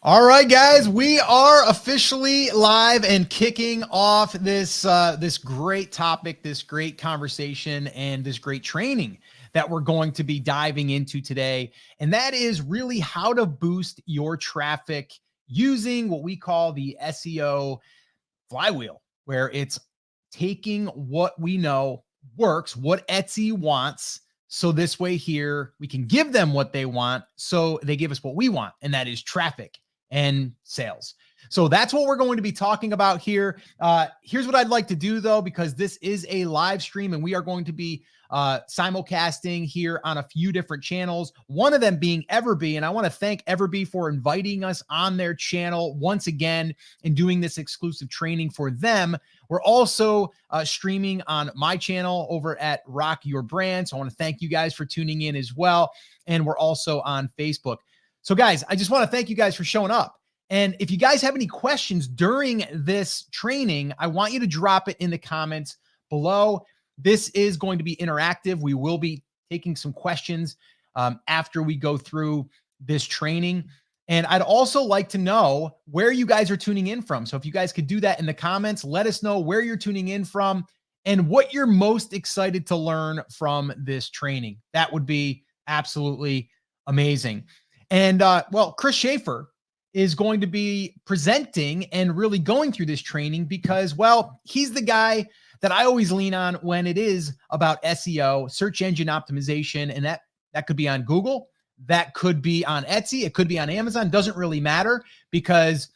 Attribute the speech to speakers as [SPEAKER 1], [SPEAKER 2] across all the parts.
[SPEAKER 1] All right, guys, we are officially live and kicking off this this great topic, this great conversation, and this great training that we're going to be diving into today. And that is really how to boost your traffic using what we call the SEO flywheel, where it's taking what we know works, what Etsy wants. So this way here, we can give them what they want. So they give us what we want, and that is traffic and sales. So that's what we're going to be talking about here. Here's what I'd like to do though, because this is a live stream and we are going to be simulcasting here on a few different channels, one of them being Everbee. And I want to thank Everbee for inviting us on their channel once again and doing this exclusive training for them. We're also streaming on my channel over at Rock Your Brand. So I want to thank you guys for tuning in as well. And we're also on Facebook. So guys, I just want to thank you guys for showing up. And if you guys have any questions during this training, I want you to drop it in the comments below. This is going to be interactive. We will be taking some questions after we go through this training. And I'd also like to know where you guys are tuning in from. So if you guys could do that in the comments, let us know where you're tuning in from and what you're most excited to learn from this training. That would be absolutely amazing. And well, Chris Schaefer is going to be presenting and really going through this training because, well, he's the guy that I always lean on when it is about SEO, search engine optimization, and that could be on Google, that could be on Etsy, it could be on Amazon, doesn't really matter because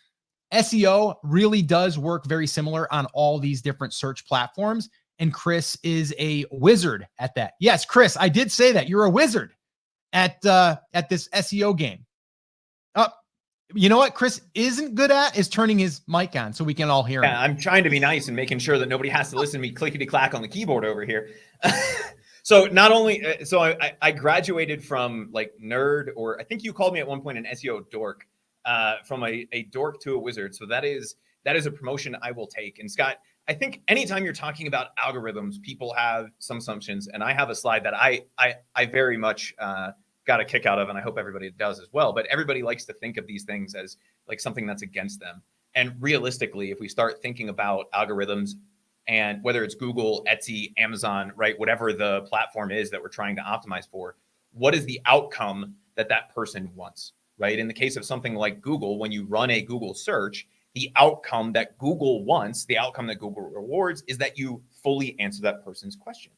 [SPEAKER 1] SEO really does work very similar on all these different search platforms. And Chris is a wizard at that. Yes, Chris, I did say that. You're a wizard at this SEO game. You know what Chris isn't good at is turning his mic on so we can all hear him.
[SPEAKER 2] Yeah, I'm trying to be nice and making sure that nobody has to listen to me clickety clack on the keyboard over here. So not only, I graduated from like nerd, or I think you called me at one point an SEO dork, from a dork to a wizard. So that is a promotion I will take. And Scott, I think anytime you're talking about algorithms, people have some assumptions, and I have a slide that I very much got a kick out of, and I hope everybody does as well. But everybody likes to think of these things as like something that's against them. And realistically, if we start thinking about algorithms, and whether it's Google, Etsy, Amazon, right, whatever the platform is that we're trying to optimize for, what is the outcome that that person wants, right? In the case of something like Google, when you run a Google search, the outcome that Google wants, the outcome that Google rewards, is that you fully answer that person's question.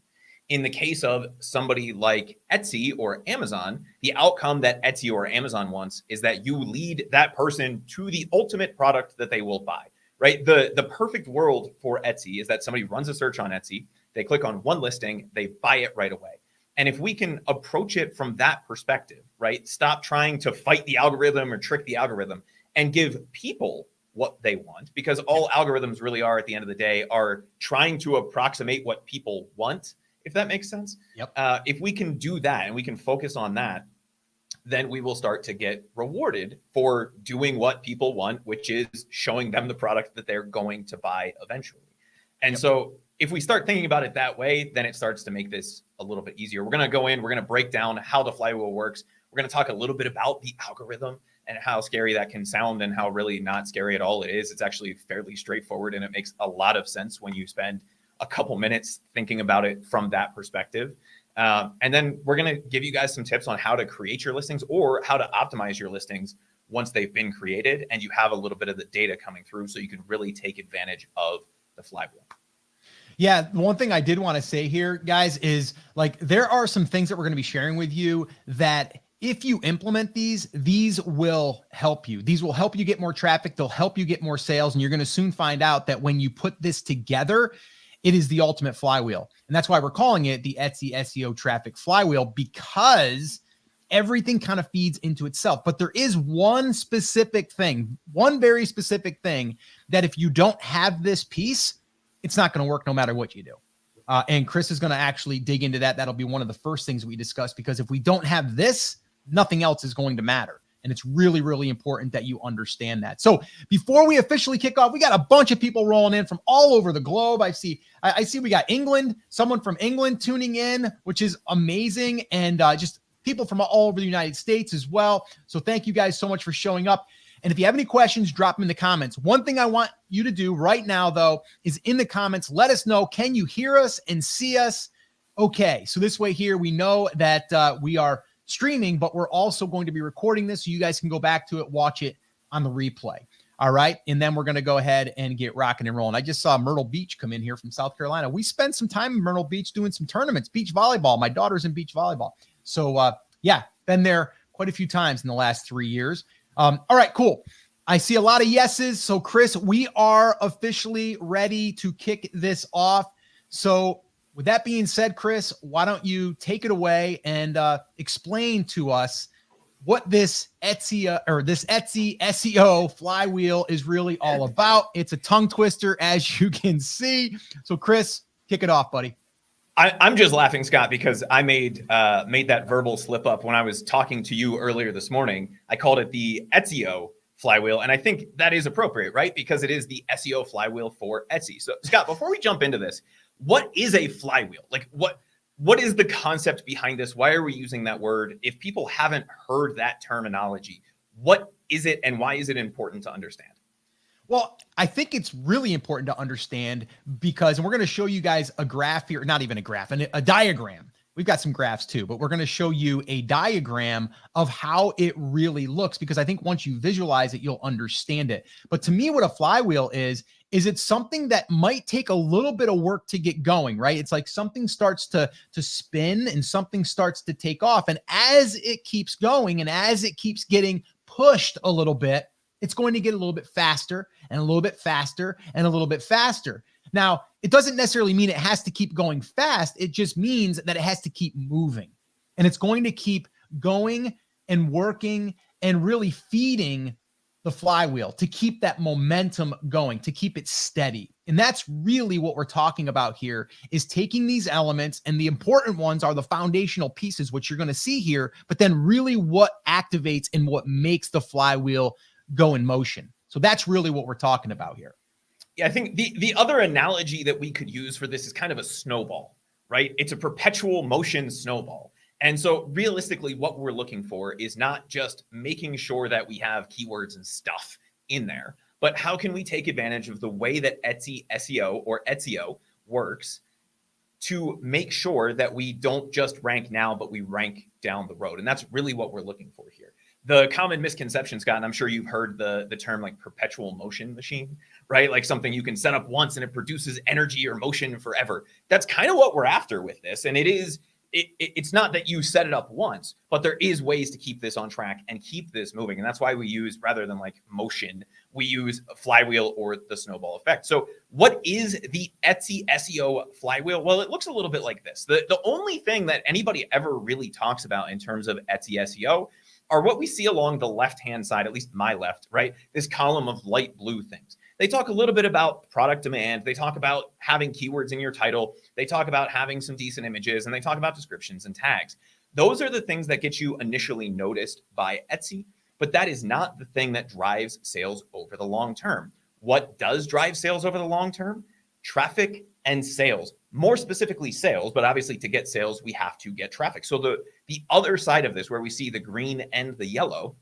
[SPEAKER 2] In the case of somebody like Etsy or Amazon, the outcome that Etsy or Amazon wants is that you lead that person to the ultimate product that they will buy, right? The perfect world for Etsy is that somebody runs a search on Etsy, they click on one listing, they buy it right away. And if we can approach it from that perspective, right? Stop trying to fight the algorithm or trick the algorithm and give people what they want, because all algorithms really are at the end of the day are trying to approximate what people want, if that makes sense.
[SPEAKER 1] Yep.
[SPEAKER 2] If we can do that and we can focus on that, then we will start to get rewarded for doing what people want, which is showing them the product that they're going to buy eventually. And so if we start thinking about it that way, then it starts to make this a little bit easier. We're going to go in, we're going to break down how the flywheel works. We're going to talk a little bit about the algorithm and how scary that can sound and how really not scary at all it is. It's actually fairly straightforward, and it makes a lot of sense when you spend a couple minutes thinking about it from that perspective. And then we're going to give you guys some tips on how to create your listings or how to optimize your listings once they've been created and you have a little bit of the data coming through so you can really take advantage of the flywheel.
[SPEAKER 1] Yeah, one thing I did want to say here, guys, is like there are some things that we're going to be sharing with you that if you implement these will help you. These will help you get more traffic. They'll help you get more sales. And you're going to soon find out that when you put this together, it is the ultimate flywheel. And that's why we're calling it the Etsy SEO traffic flywheel, because everything kind of feeds into itself. But there is one specific thing, one very specific thing that if you don't have this piece, it's not going to work no matter what you do. And Chris is going to actually dig into that. That'll be one of the first things we discuss, because if we don't have this, nothing else is going to matter. And it's really, really important that you understand that. So before we officially kick off, we got a bunch of people rolling in from all over the globe. I see we got England, someone from England tuning in, which is amazing. And just people from all over the United States as well. So thank you guys so much for showing up. And if you have any questions, drop them in the comments. One thing I want you to do right now, though, is in the comments, let us know, can you hear us and see us? Okay, so this way here, we know that we are streaming, but we're also going to be recording this so you guys can go back to it, watch it on the replay. All right, and then we're going to go ahead and get rocking and rolling. I just saw Myrtle Beach come in here from South Carolina. We spent some time in Myrtle Beach doing some tournaments, beach volleyball. My daughter's in beach volleyball. So yeah, been there quite a few times in the last 3 years. All right, cool. I see a lot of yeses. So Chris, we are officially ready to kick this off. So with that being said, Chris, why don't you take it away and explain to us what this Etsy SEO flywheel is really all about. It's a tongue twister, as you can see. So Chris, kick it off, buddy.
[SPEAKER 2] I'm just laughing, Scott, because I made that verbal slip up when I was talking to you earlier this morning. I called it the SEO flywheel, and I think that is appropriate, right? Because it is the SEO flywheel for Etsy. So Scott, before we jump into this, what is a flywheel? Like what is the concept behind this? Why are we using that word? If people haven't heard that terminology, what is it and why is it important to understand?
[SPEAKER 1] Well, I think it's really important to understand because, and we're going to show you guys a graph here, not even a graph, a diagram. We've got some graphs too, but we're going to show you a diagram of how it really looks, because I think once you visualize it, you'll understand it. But to me, what a flywheel is it's something that might take a little bit of work to get going, right? It's like something starts to spin and something starts to take off. And as it keeps going and as it keeps getting pushed a little bit, it's going to get a little bit faster and a little bit faster and a little bit faster. Now, it doesn't necessarily mean it has to keep going fast. It just means that it has to keep moving. And it's going to keep going and working and really feeding the flywheel to keep that momentum going, to keep it steady. And that's really what we're talking about here, is taking these elements, and the important ones are the foundational pieces, which you're going to see here, but then really what activates and what makes the flywheel go in motion. So that's really what we're talking about here.
[SPEAKER 2] Yeah, I think the other analogy that we could use for this is kind of a snowball, right? It's a perpetual motion snowball. And so realistically, what we're looking for is not just making sure that we have keywords and stuff in there, but how can we take advantage of the way that Etsy SEO or Etsio works to make sure that we don't just rank now, but we rank down the road. And that's really what we're looking for here. The common misconception, Scott, and I'm sure you've heard the term like perpetual motion machine, right? Like something you can set up once and it produces energy or motion forever. That's kind of what we're after with this. And it's not that you set it up once, but there is ways to keep this on track and keep this moving. And that's why we use, rather than like motion, we use a flywheel or the snowball effect. So what is the Etsy SEO flywheel? Well, it looks a little bit like this. The only thing that anybody ever really talks about in terms of Etsy SEO are what we see along the left-hand side, at least my left, right? This column of light blue things. They talk a little bit about product demand. They talk about having keywords in your title. They talk about having some decent images, and they talk about descriptions and tags. Those are the things that get you initially noticed by Etsy, but that is not the thing that drives sales over the long term. What does drive sales over the long term? Traffic and sales. More specifically sales, but obviously to get sales, we have to get traffic. So the other side of this, where we see the green and the yellow,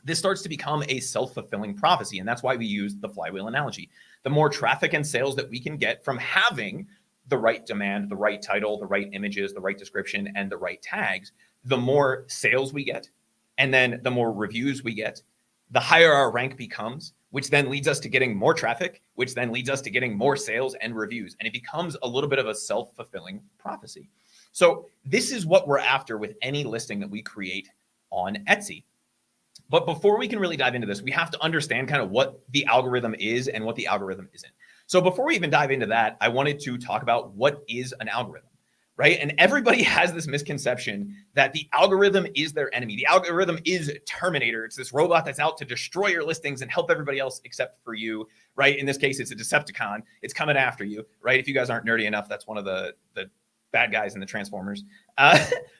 [SPEAKER 2] this starts to become a self-fulfilling prophecy. And that's why we use the flywheel analogy. The more traffic and sales that we can get from having the right demand, the right title, the right images, the right description, and the right tags, the more sales we get. And then the more reviews we get, the higher our rank becomes, which then leads us to getting more traffic, which then leads us to getting more sales and reviews. And it becomes a little bit of a self-fulfilling prophecy. So this is what we're after with any listing that we create on Etsy. But before we can really dive into this, we have to understand kind of what the algorithm is and what the algorithm isn't. So before we even dive into that, I wanted to talk about what is an algorithm, right? And everybody has this misconception that the algorithm is their enemy. The algorithm is Terminator. It's this robot that's out to destroy your listings and help everybody else except for you, right? In this case, it's a Decepticon. It's coming after you, right? If you guys aren't nerdy enough, that's one of the bad guys in the Transformers.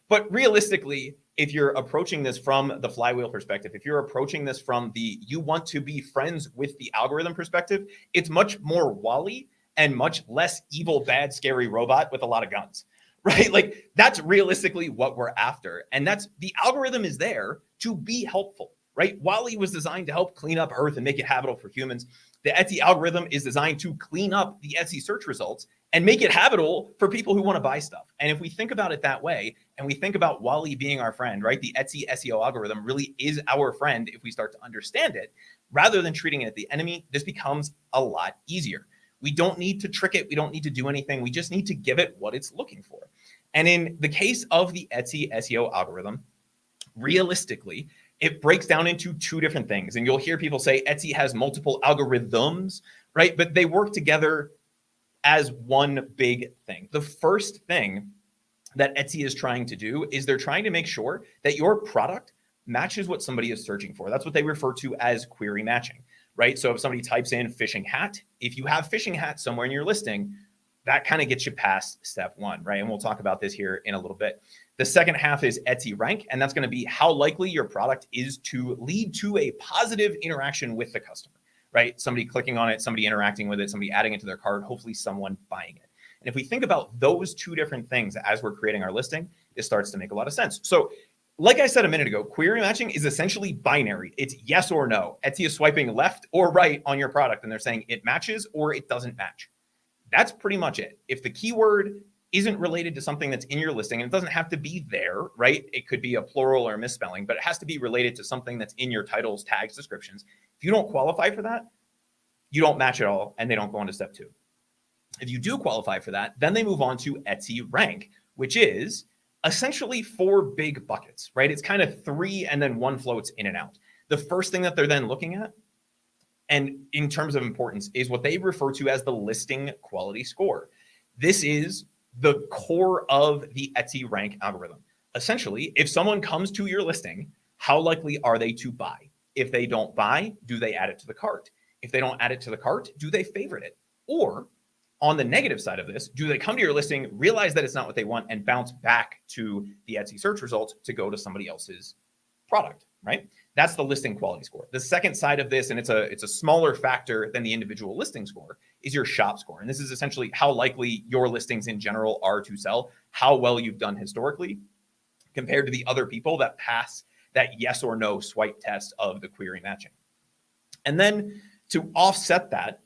[SPEAKER 2] But realistically, if you're approaching this from the flywheel perspective, if you're approaching this from the you want to be friends with the algorithm perspective, it's much more Wall-E and much less evil, bad, scary robot with a lot of guns, right? Like that's realistically what we're after. And that's the algorithm is there to be helpful, right? Wally was designed to help clean up Earth and make it habitable for humans. The Etsy algorithm is designed to clean up the Etsy search results and make it habitable for people who want to buy stuff. And if we think about it that way, and we think about Wally being our friend, right? The Etsy SEO algorithm really is our friend if we start to understand it, rather than treating it as the enemy. This becomes a lot easier. We don't need to trick it. We don't need to do anything. We just need to give it what it's looking for. And in the case of the Etsy SEO algorithm, realistically, it breaks down into two different things. And you'll hear people say Etsy has multiple algorithms, right? But they work together as one big thing. The first thing that Etsy is trying to do is they're trying to make sure that your product matches what somebody is searching for. That's what they refer to as query matching, right? So if somebody types in fishing hat, if you have fishing hat somewhere in your listing, that kind of gets you past step one, right? And we'll talk about this here in a little bit. The second half is Etsy rank, and that's going to be how likely your product is to lead to a positive interaction with the customer, right? Somebody clicking on it, somebody interacting with it, somebody adding it to their cart, hopefully someone buying it. And if we think about those two different things as we're creating our listing, it starts to make a lot of sense. So like I said a minute ago, query matching is essentially binary. It's yes or no. Etsy is swiping left or right on your product, and they're saying it matches or it doesn't match. That's pretty much it. If the keyword isn't related to something that's in your listing, and it doesn't have to be there, right? It could be a plural or a misspelling, but it has to be related to something that's in your titles, tags, descriptions. If you don't qualify for that, you don't match at all, and they don't go on to step two. If you do qualify for that, then they move on to Etsy rank, which is essentially 4 big buckets, right? It's kind of 3 and then 1 floats in and out. The first thing that they're then looking at, and in terms of importance, is what they refer to as the listing quality score. This is the core of the Etsy rank algorithm. Essentially, if someone comes to your listing, how likely are they to buy? If they don't buy, do they add it to the cart? If they don't add it to the cart, do they favorite it? Or on the negative side of this, do they come to your listing, realize that it's not what they want, and bounce back to the Etsy search results to go to somebody else's product, right? That's the listing quality score. The second side of this, and it's a smaller factor than the individual listing score, is your shop score. And this is essentially how likely your listings in general are to sell, how well you've done historically compared to the other people that pass that yes or no swipe test of the query matching. And then to offset that,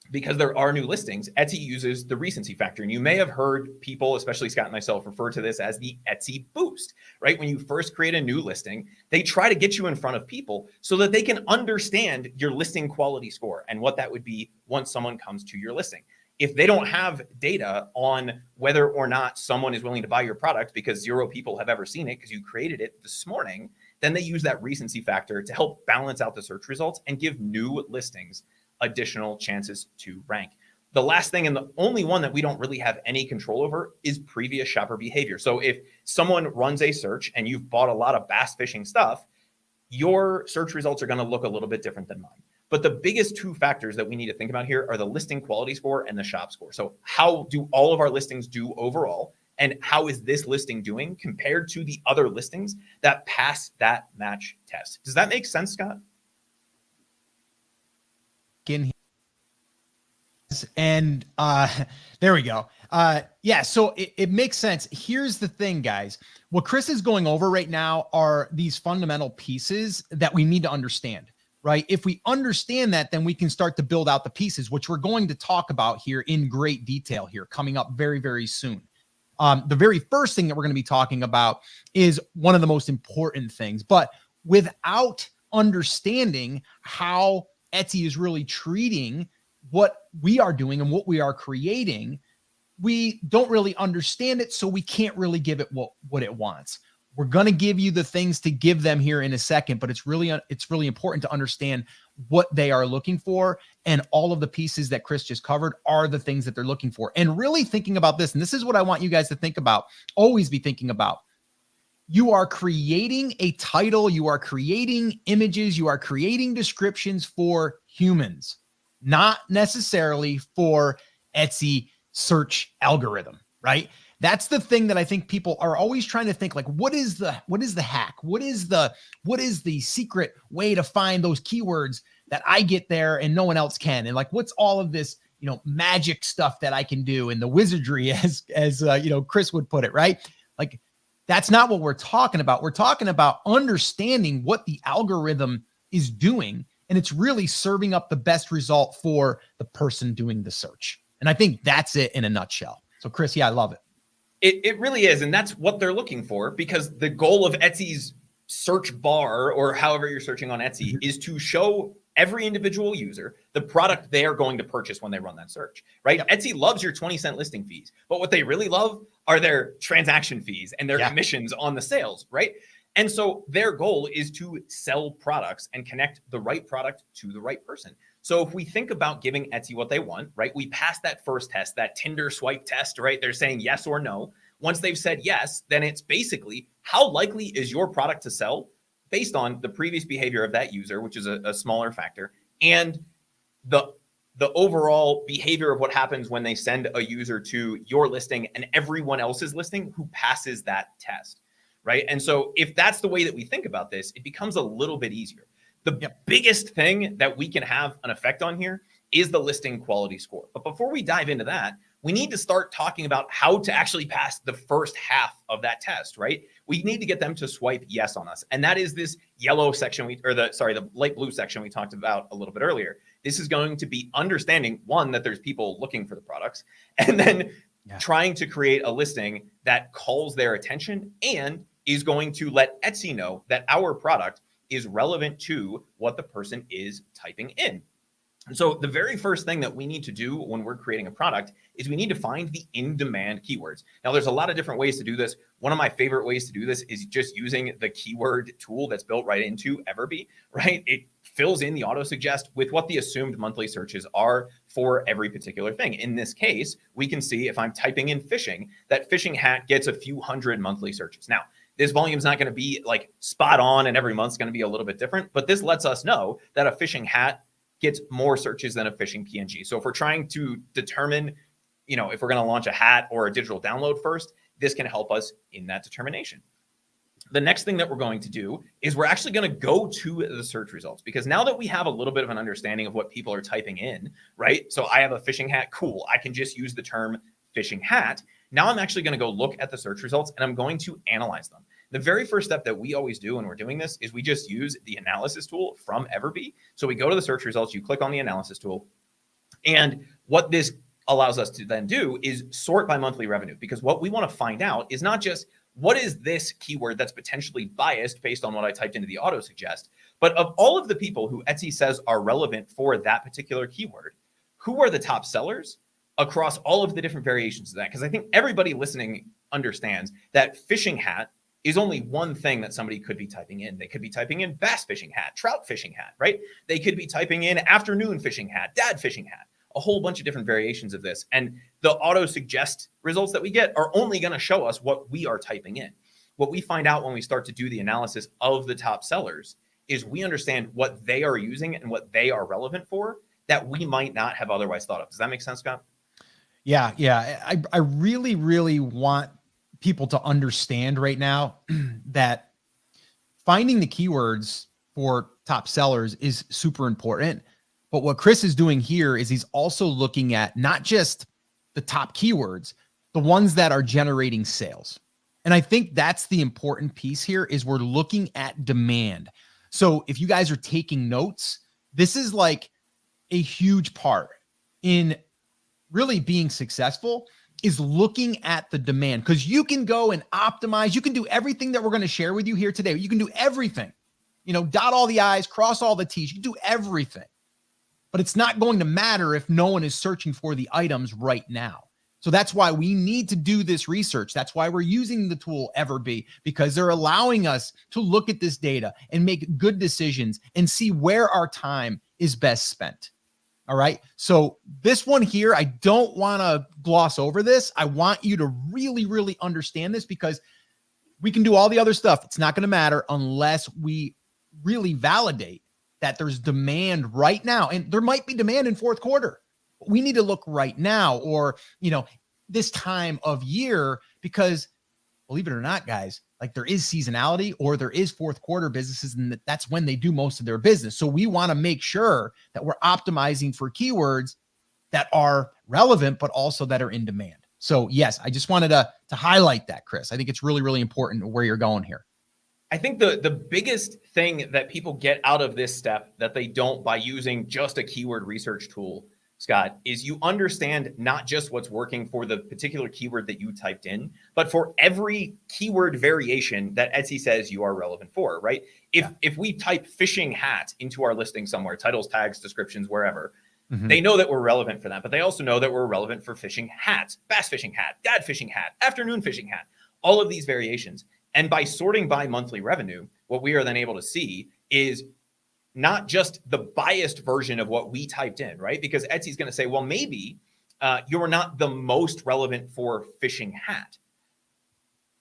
[SPEAKER 2] because there are new listings, Etsy uses the recency factor. And you may have heard people, especially Scott and myself, refer to this as the Etsy boost, right? When you first create a new listing, they try to get you in front of people so that they can understand your listing quality score and what that would be once someone comes to your listing. If they don't have data on whether or not someone is willing to buy your product because 0 people have ever seen it because you created it this morning, then they use that recency factor to help balance out the search results and give new listings additional chances to rank. The last thing, and the only one that we don't really have any control over, is previous shopper behavior. So if someone runs a search and you've bought a lot of bass fishing stuff, your search results are going to look a little bit different than mine. But the biggest 2 factors that we need to think about here are the listing quality score and the shop score. So how do all of our listings do overall? And how is this listing doing compared to the other listings that pass that match test? Does that make sense, Scott?
[SPEAKER 1] In here. And there we go. Yeah, so it makes sense. Here's the thing, guys. What Chris is going over right now are these fundamental pieces that we need to understand, right? If we understand that, then we can start to build out the pieces, which we're going to talk about here in great detail here coming up very, very soon. The very first thing that we're going to be talking about is one of the most important things, but without understanding how Etsy is really treating what we are doing and what we are creating, we don't really understand it, so we can't really give it what it wants. We're going to give you the things to give them here in a second, but it's really important to understand what they are looking for, and all of the pieces that Chris just covered are the things that they're looking for. And really thinking about this, and this is what I want you guys to think about, always be thinking about. You are creating a title, you are creating images, you are creating descriptions for humans, not necessarily for Etsy search algorithm, right? That's the thing that I think people are always trying to think, like, what is the hack? What is the secret way to find those keywords that I get there and no one else can? And like, what's all of this, magic stuff that I can do, and the wizardry as Chris would put it, right? Like, That's not what we're talking about. We're talking about understanding what the algorithm is doing, and it's really serving up the best result for the person doing the search. And I think that's it in a nutshell. So Chris, yeah, I love it.
[SPEAKER 2] It really is. And that's what they're looking for, because the goal of Etsy's search bar, or however you're searching on Etsy, is to show every individual user the product they are going to purchase when they run that search, right? Yep. Etsy loves your 20-cent listing fees, but what they really love are their transaction fees and their commissions on the sales, right? And so their goal is to sell products and connect the right product to the right person. So if we think about giving Etsy what they want, right? We pass that first test, that Tinder swipe test, right? They're saying yes or no. Once they've said yes, then it's basically, how likely is your product to sell based on the previous behavior of that user, which is a smaller factor, and the overall behavior of what happens when they send a user to your listing and everyone else's listing who passes that test, right? And so if that's the way that we think about this, it becomes a little bit easier. The biggest thing that we can have an effect on here is the listing quality score. But before we dive into that, we need to start talking about how to actually pass the first half of that test, right? We need to get them to swipe yes on us. And that is this yellow section, the light blue section we talked about a little bit earlier. This is going to be understanding, one, that there's people looking for the products, and then trying to create a listing that calls their attention and is going to let Etsy know that our product is relevant to what the person is typing in. And so the very first thing that we need to do when we're creating a product is we need to find the in-demand keywords. Now, there's a lot of different ways to do this. One of my favorite ways to do this is just using the keyword tool that's built right into Everbee, right? It fills in the auto-suggest with what the assumed monthly searches are for every particular thing. In this case, we can see if I'm typing in fishing, that fishing hat gets a few hundred monthly searches. Now, this volume is not going to be like spot on and every month's going to be a little bit different, but this lets us know that a fishing hat gets more searches than a fishing PNG. So if we're trying to determine, if we're going to launch a hat or a digital download first, this can help us in that determination. The next thing that we're going to do is we're actually going to go to the search results, because now that we have a little bit of an understanding of what people are typing in, right? So I have a fishing hat, cool. I can just use the term fishing hat. Now I'm actually going to go look at the search results and I'm going to analyze them. The very first step that we always do when we're doing this is we just use the analysis tool from Everbee. So we go to the search results, you click on the analysis tool, and what this allows us to then do is sort by monthly revenue, because what we want to find out is not just what is this keyword that's potentially biased based on what I typed into the auto suggest, but of all of the people who Etsy says are relevant for that particular keyword, who are the top sellers across all of the different variations of that? Because I think everybody listening understands that fishing hat is only one thing that somebody could be typing in. They could be typing in bass fishing hat, trout fishing hat, right? They could be typing in afternoon fishing hat, dad fishing hat, a whole bunch of different variations of this. And the auto suggest results that we get are only going to show us what we are typing in. What we find out when we start to do the analysis of the top sellers is we understand what they are using and what they are relevant for that we might not have otherwise thought of. Does that make sense, Scott?
[SPEAKER 1] Yeah. I really, really want people to understand right now that finding the keywords for top sellers is super important. But what Chris is doing here is he's also looking at not just the top keywords, the ones that are generating sales. And I think that's the important piece here is we're looking at demand. So if you guys are taking notes, this is like a huge part in really being successful, is looking at the demand, because you can go and optimize. You can do everything that we're going to share with you here today. You can do everything, dot all the I's, cross all the T's. You can do everything, but it's not going to matter if no one is searching for the items right now. So that's why we need to do this research. That's why we're using the tool Everbee, because they're allowing us to look at this data and make good decisions and see where our time is best spent. All right. So this one here, I don't want to gloss over this. I want you to really, really understand this, because we can do all the other stuff. It's not going to matter unless we really validate that there's demand right now. And there might be demand in fourth quarter. We need to look right now, or, this time of year, because believe it or not, guys, like there is seasonality, or there is fourth quarter businesses, and that's when they do most of their business. So we want to make sure that we're optimizing for keywords that are relevant, but also that are in demand. So yes, I just wanted to highlight that, Chris. I think it's really, really important where you're going here.
[SPEAKER 2] I think the biggest thing that people get out of this step that they don't by using just a keyword research tool, Scott, is you understand not just what's working for the particular keyword that you typed in, but for every keyword variation that Etsy says you are relevant for, right? If we type fishing hat into our listing somewhere, titles, tags, descriptions, wherever, they know that we're relevant for that, but they also know that we're relevant for fishing hats, bass fishing hat, dad fishing hat, afternoon fishing hat, all of these variations. And by sorting by monthly revenue, what we are then able to see is not just the biased version of what we typed in, right? Because Etsy's going to say, well, maybe you're not the most relevant for fishing hat.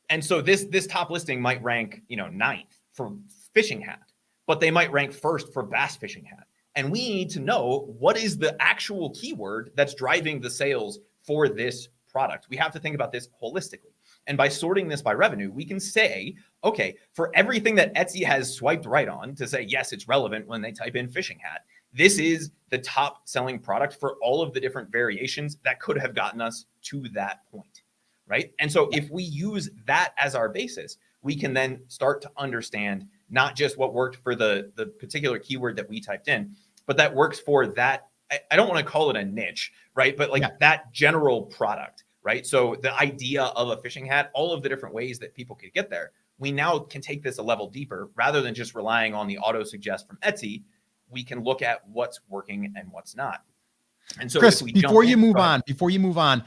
[SPEAKER 2] And so this top listing might rank, ninth for fishing hat, but they might rank first for bass fishing hat. And we need to know what is the actual keyword that's driving the sales for this product. We have to think about this holistically. And by sorting this by revenue, we can say, okay, for everything that Etsy has swiped right on to say, yes, it's relevant when they type in fishing hat, this is the top selling product for all of the different variations that could have gotten us to that point, right? And so if we use that as our basis, we can then start to understand not just what worked for the particular keyword that we typed in, but that works for that. I don't want to call it a niche, right? But that general product. Right. So the idea of a fishing hat, all of the different ways that people could get there, we now can take this a level deeper rather than just relying on the auto suggest from Etsy. We can look at what's working and what's not. And so,
[SPEAKER 1] Chris, before you move on,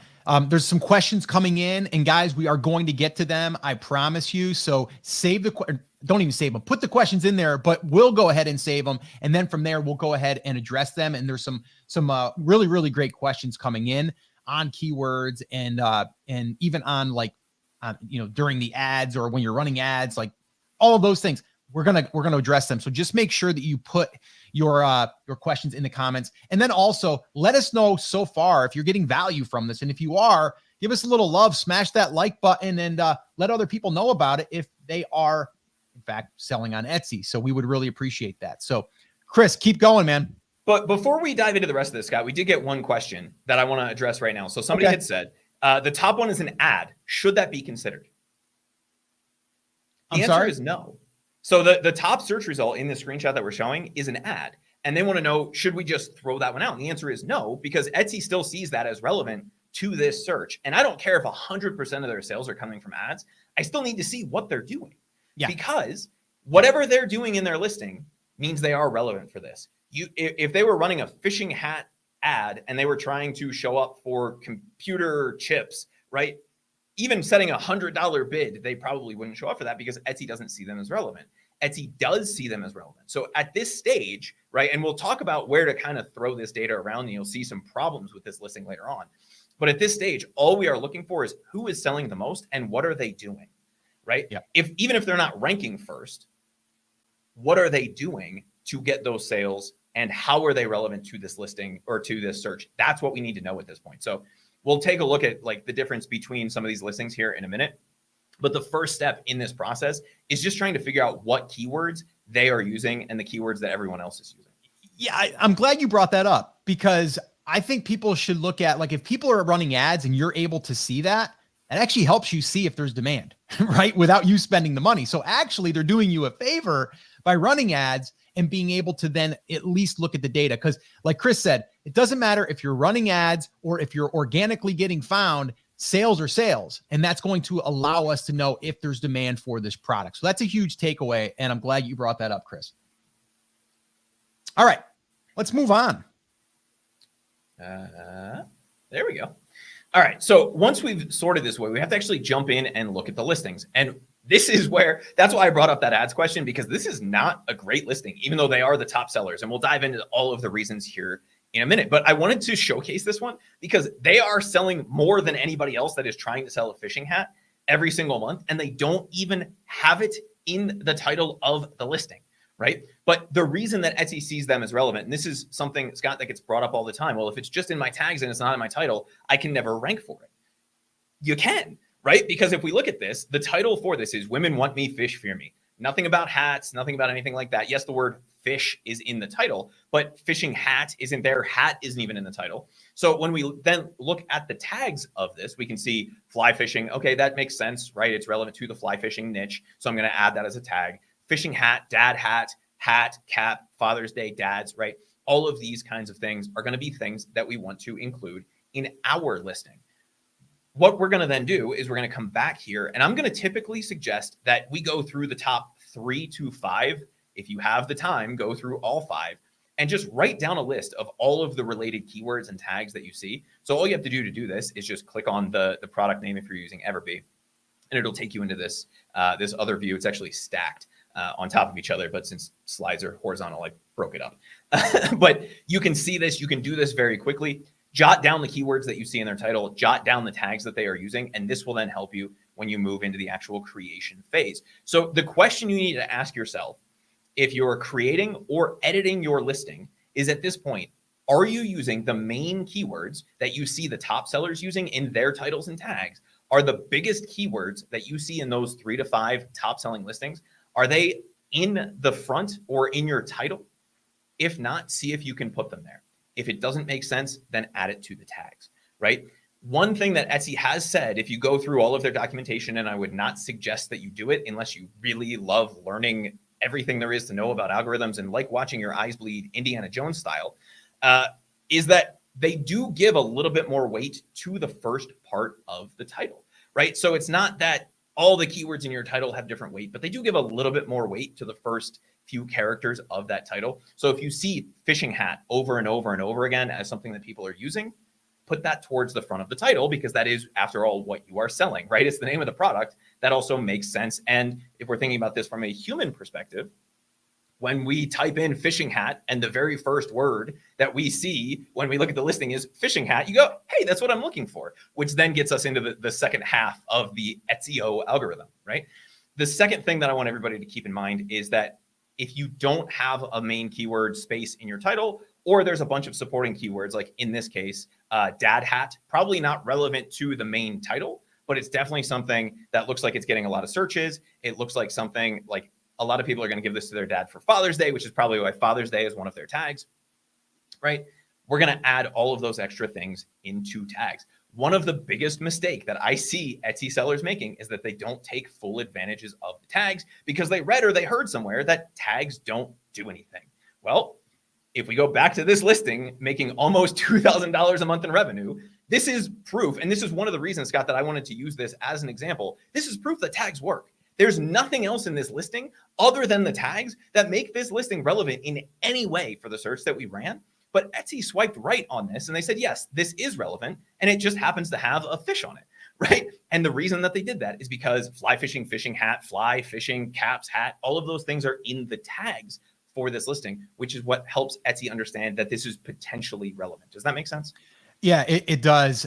[SPEAKER 1] there's some questions coming in, and guys, we are going to get to them. I promise you. So don't even save them. Put the questions in there, but we'll go ahead and save them, and then from there we'll go ahead and address them. And there's some really, really great questions coming in on keywords and even on during the ads or when you're running ads, like all of those things. We're gonna address them. So just make sure that you put your questions in the comments, and then also let us know so far if you're getting value from this. And if you are, give us a little love, smash that like button, and let other people know about it if they are in fact selling on Etsy. So we would really appreciate that. So Chris, keep going, man.
[SPEAKER 2] But before we dive into the rest of this, Scott, we did get one question that I want to address right now. So somebody had said, the top one is an ad. Should that be considered? The answer is no. So the top search result in the screenshot that we're showing is an ad. And they want to know, should we just throw that one out? And the answer is no, because Etsy still sees that as relevant to this search. And I don't care if 100% of their sales are coming from ads. I still need to see what they're doing. Yeah. Because whatever they're doing in their listing means they are relevant for this. If they were running a fishing hat ad and they were trying to show up for computer chips, right? Even setting $100 bid, they probably wouldn't show up for that because Etsy doesn't see them as relevant. Etsy does see them as relevant. So at this stage, right, and we'll talk about where to kind of throw this data around, and you'll see some problems with this listing later on. But at this stage, all we are looking for is who is selling the most and what are they doing, right? Yeah. Even if they're not ranking first, what are they doing to get those sales? And how are they relevant to this listing or to this search? That's what we need to know at this point. So we'll take a look at the difference between some of these listings here in a minute. But the first step in this process is just trying to figure out what keywords they are using and the keywords that everyone else is using.
[SPEAKER 1] Yeah, I'm glad you brought that up, because I think people should look at, if people are running ads and you're able to see that, it actually helps you see if there's demand, right? Without you spending the money. So actually they're doing you a favor by running ads and being able to then at least look at the data. Because like Chris said, it doesn't matter if you're running ads or if you're organically getting found, sales are sales. And that's going to allow us to know if there's demand for this product. So that's a huge takeaway. And I'm glad you brought that up, Chris. All right, let's move on.
[SPEAKER 2] There we go. All right. So once we've sorted this way, we have to actually jump in and look at the listings. And this is that's why I brought up that ads question, because this is not a great listing, even though they are the top sellers. And we'll dive into all of the reasons here in a minute. But I wanted to showcase this one because they are selling more than anybody else that is trying to sell a fishing hat every single month. And they don't even have it in the title of the listing, right? But the reason that Etsy sees them as relevant, and this is something, Scott, that gets brought up all the time. Well, if it's just in my tags and it's not in my title, I can never rank for it. You can, right? Because if we look at this, the title for this is Women Want Me, Fish Fear Me. Nothing about hats, nothing about anything like that. Yes, the word fish is in the title, but fishing hat isn't there. Hat isn't even in the title. So when we then look at the tags of this, we can see fly fishing. Okay, that makes sense, right? It's relevant to the fly fishing niche. So I'm going to add that as a tag. Fishing hat, dad hat, hat, cap, Father's Day, dads, right? All of these kinds of things are going to be things that we want to include in our listing. What we're going to then do is we're going to come back here, and I'm going to typically suggest that we go through the top 3 to 5. If you have the time, go through all 5 and just write down a list of all of the related keywords and tags that you see. So all you have to do this is just click on the product name if you're using Everbee, and it'll take you into this this other view. It's actually stacked on top of each other, but since slides are horizontal, I broke it up. But you can see this. You can do this very quickly. Jot down the keywords that you see in their title, jot down the tags that they are using, and this will then help you when you move into the actual creation phase. So the question you need to ask yourself if you're creating or editing your listing is, at this point, are you using the main keywords that you see the top sellers using in their titles and tags? Are the biggest keywords that you see in those 3 to 5 top selling listings, are they in the front or in your title? If not, see if you can put them there. If it doesn't make sense, then add it to the tags, right? One thing that Etsy has said, if you go through all of their documentation, and I would not suggest that you do it unless you really love learning everything there is to know about algorithms and like watching your eyes bleed Indiana Jones style, is that they do give a little bit more weight to the first part of the title, right? So it's not that all the keywords in your title have different weight, but they do give a little bit more weight to the first few characters of that title. So if you see fishing hat over and over and over again as something that people are using, put that towards the front of the title, because that is, after all, what you are selling, right? It's the name of the product. That also makes sense. And if we're thinking about this from a human perspective, when we type in fishing hat and the very first word that we see when we look at the listing is fishing hat, you go, hey, that's what I'm looking for, which then gets us into the second half of the SEO algorithm, right? The second thing that I want everybody to keep in mind is that if you don't have a main keyword space in your title, or there's a bunch of supporting keywords, like in this case, dad hat, probably not relevant to the main title, but it's definitely something that looks like it's getting a lot of searches. It looks like something like a lot of people are going to give this to their dad for Father's Day, which is probably why Father's Day is one of their tags, right? We're going to add all of those extra things into tags. One of the biggest mistake that I see Etsy sellers making is that they don't take full advantages of the tags because they read or they heard somewhere that tags don't do anything. Well, if we go back to this listing, making almost $2,000 a month in revenue, this is proof. And this is one of the reasons, Scott, that I wanted to use this as an example. This is proof that tags work. There's nothing else in this listing other than the tags that make this listing relevant in any way for the search that we ran. But Etsy swiped right on this and they said, yes, this is relevant. And it just happens to have a fish on it, right? And the reason that they did that is because fly fishing, fishing hat, fly fishing, caps, hat, all of those things are in the tags for this listing, which is what helps Etsy understand that this is potentially relevant. Does that make sense?
[SPEAKER 1] Yeah, it does.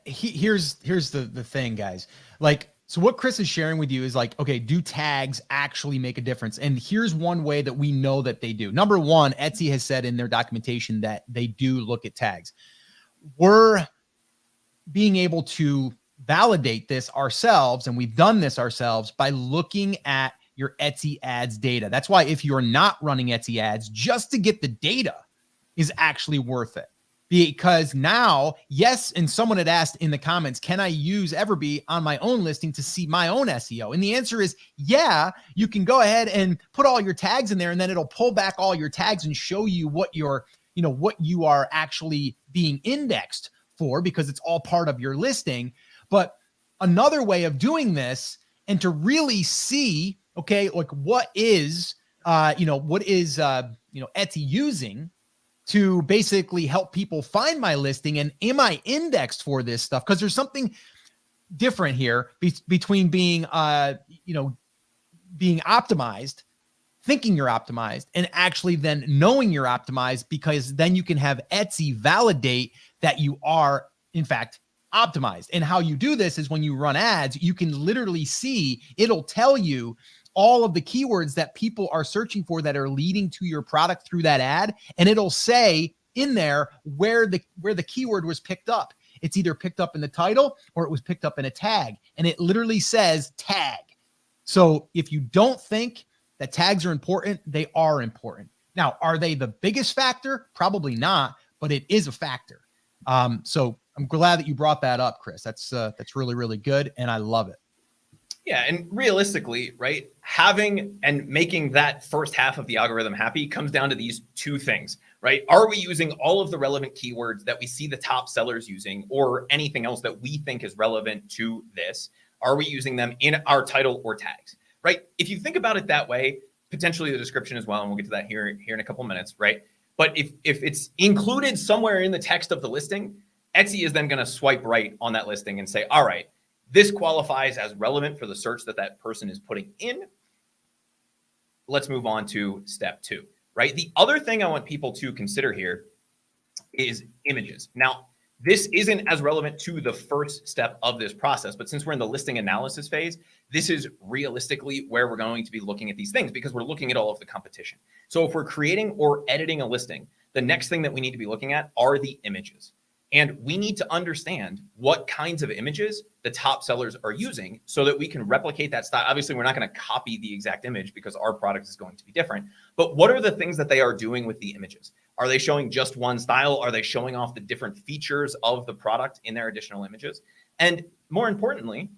[SPEAKER 1] Here's the thing, guys. Like, so what Chris is sharing with you is like, okay, do tags actually make a difference? And here's one way that we know that they do. Number one, Etsy has said in their documentation that they do look at tags. We're being able to validate this ourselves, and we've done this ourselves by looking at your Etsy ads data. That's why if you're not running Etsy ads, just to get the data is actually worth it. Because now, yes, and someone had asked in the comments, can I use Everbee on my own listing to see my own SEO? And the answer is, yeah, you can go ahead and put all your tags in there, and then it'll pull back all your tags and show you what what you are actually being indexed for, because it's all part of your listing. But another way of doing this, and to really see, okay, like what is Etsy using to basically help people find my listing, and am I indexed for this stuff? Because there's something different here between being being optimized, thinking you're optimized, and actually then knowing you're optimized, because then you can have Etsy validate that you are in fact optimized. And how you do this is when you run ads, you can literally see, it'll tell you all of the keywords that people are searching for that are leading to your product through that ad. And it'll say in there where the keyword was picked up. It's either picked up in the title or it was picked up in a tag. And it literally says tag. So if you don't think that tags are important, they are important. Now, are they the biggest factor? Probably not, but it is a factor. So I'm glad that you brought that up, Chris. That's really, really good. And I love it.
[SPEAKER 2] Yeah. And realistically, right, having and making that first half of the algorithm happy comes down to these two things, right? Are we using all of the relevant keywords that we see the top sellers using, or anything else that we think is relevant to this? Are we using them in our title or tags, right? If you think about it that way, potentially the description as well, and we'll get to that here in a couple of minutes, right? But if it's included somewhere in the text of the listing, Etsy is then going to swipe right on that listing and say, all right, this qualifies as relevant for the search that person is putting in. Let's move on to step 2, right? The other thing I want people to consider here is images. Now, this isn't as relevant to the first step of this process, but since we're in the listing analysis phase, this is realistically where we're going to be looking at these things, because we're looking at all of the competition. So if we're creating or editing a listing, the next thing that we need to be looking at are the images. And we need to understand what kinds of images the top sellers are using so that we can replicate that style. Obviously, we're not going to copy the exact image because our product is going to be different. But what are the things that they are doing with the images? Are they showing just one style? Are they showing off the different features of the product in their additional images? And more importantly,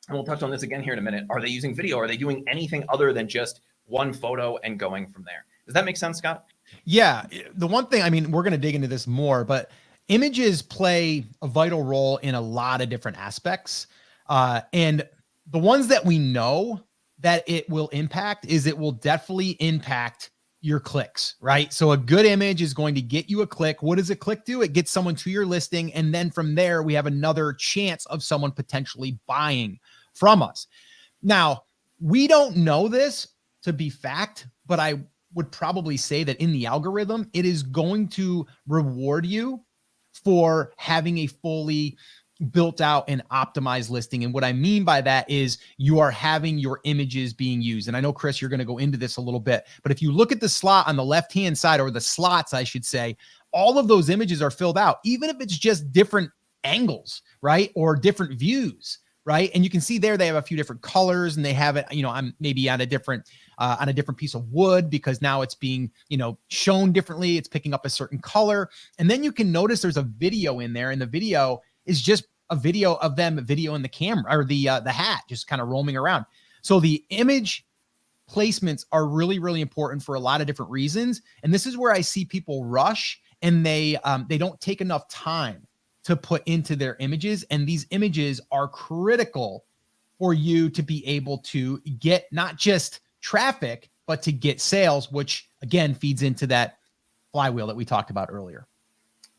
[SPEAKER 2] and we'll touch on this again here in a minute, are they using video? Are they doing anything other than just one photo and going from there? Does that make sense, Scott?
[SPEAKER 1] Yeah. The one thing, I mean, we're going to dig into this more, but images play a vital role in a lot of different aspects. And the ones that we know that it will impact is it will definitely impact your clicks, right? So a good image is going to get you a click. What does a click do? It gets someone to your listing. And then from there, we have another chance of someone potentially buying from us. Now, we don't know this to be fact, but I would probably say that in the algorithm, it is going to reward you for having a fully built out and optimized listing. And what I mean by that is you are having your images being used. And I know, Chris, you're going to go into this a little bit, but if you look at the slot on the left-hand side, or the slots, I should say, all of those images are filled out, even if it's just different angles, right? Or different views, right? And you can see there, they have a few different colors, and they have it, you know, I'm maybe on a different piece of wood, because now it's being, you know, shown differently. It's picking up a certain color. And then you can notice there's a video in there, and the video is just a video of them videoing the camera, or the hat just kind of roaming around. So the image placements are really, really important for a lot of different reasons. And this is where I see people rush, and they don't take enough time to put into their images. And these images are critical for you to be able to get not just traffic, but to get sales, which again feeds into that flywheel that we talked about earlier.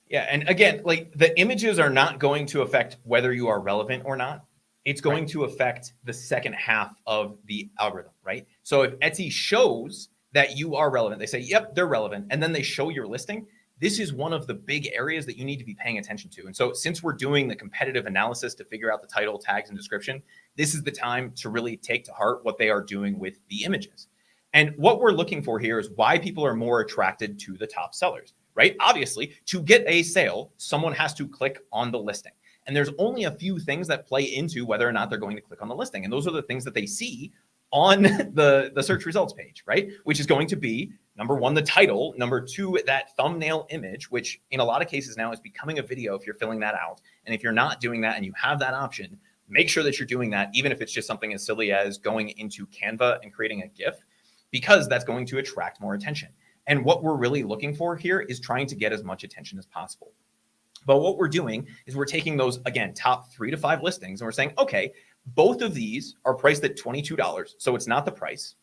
[SPEAKER 2] Yeah. And again, like, the images are not going to affect whether you are relevant or not. It's going to affect the second half of the algorithm, right? So if Etsy shows that you are relevant, they say, yep, they're relevant, and then they show your listing, this is one of the big areas that you need to be paying attention to. And so since we're doing the competitive analysis to figure out the title, tags, and description, this is the time to really take to heart what they are doing with the images. And what we're looking for here is why people are more attracted to the top sellers, right? Obviously, to get a sale, someone has to click on the listing. And there's only a few things that play into whether or not they're going to click on the listing. And those are the things that they see on the search results page, right? Which is going to be, number one, the title. Number two, that thumbnail image, which in a lot of cases now is becoming a video if you're filling that out. And if you're not doing that and you have that option, make sure that you're doing that, even if it's just something as silly as going into Canva and creating a GIF, because that's going to attract more attention. And what we're really looking for here is trying to get as much attention as possible. But what we're doing is we're taking those, again, top 3 to 5 listings, and we're saying, okay, both of these are priced at $22, so it's not the price.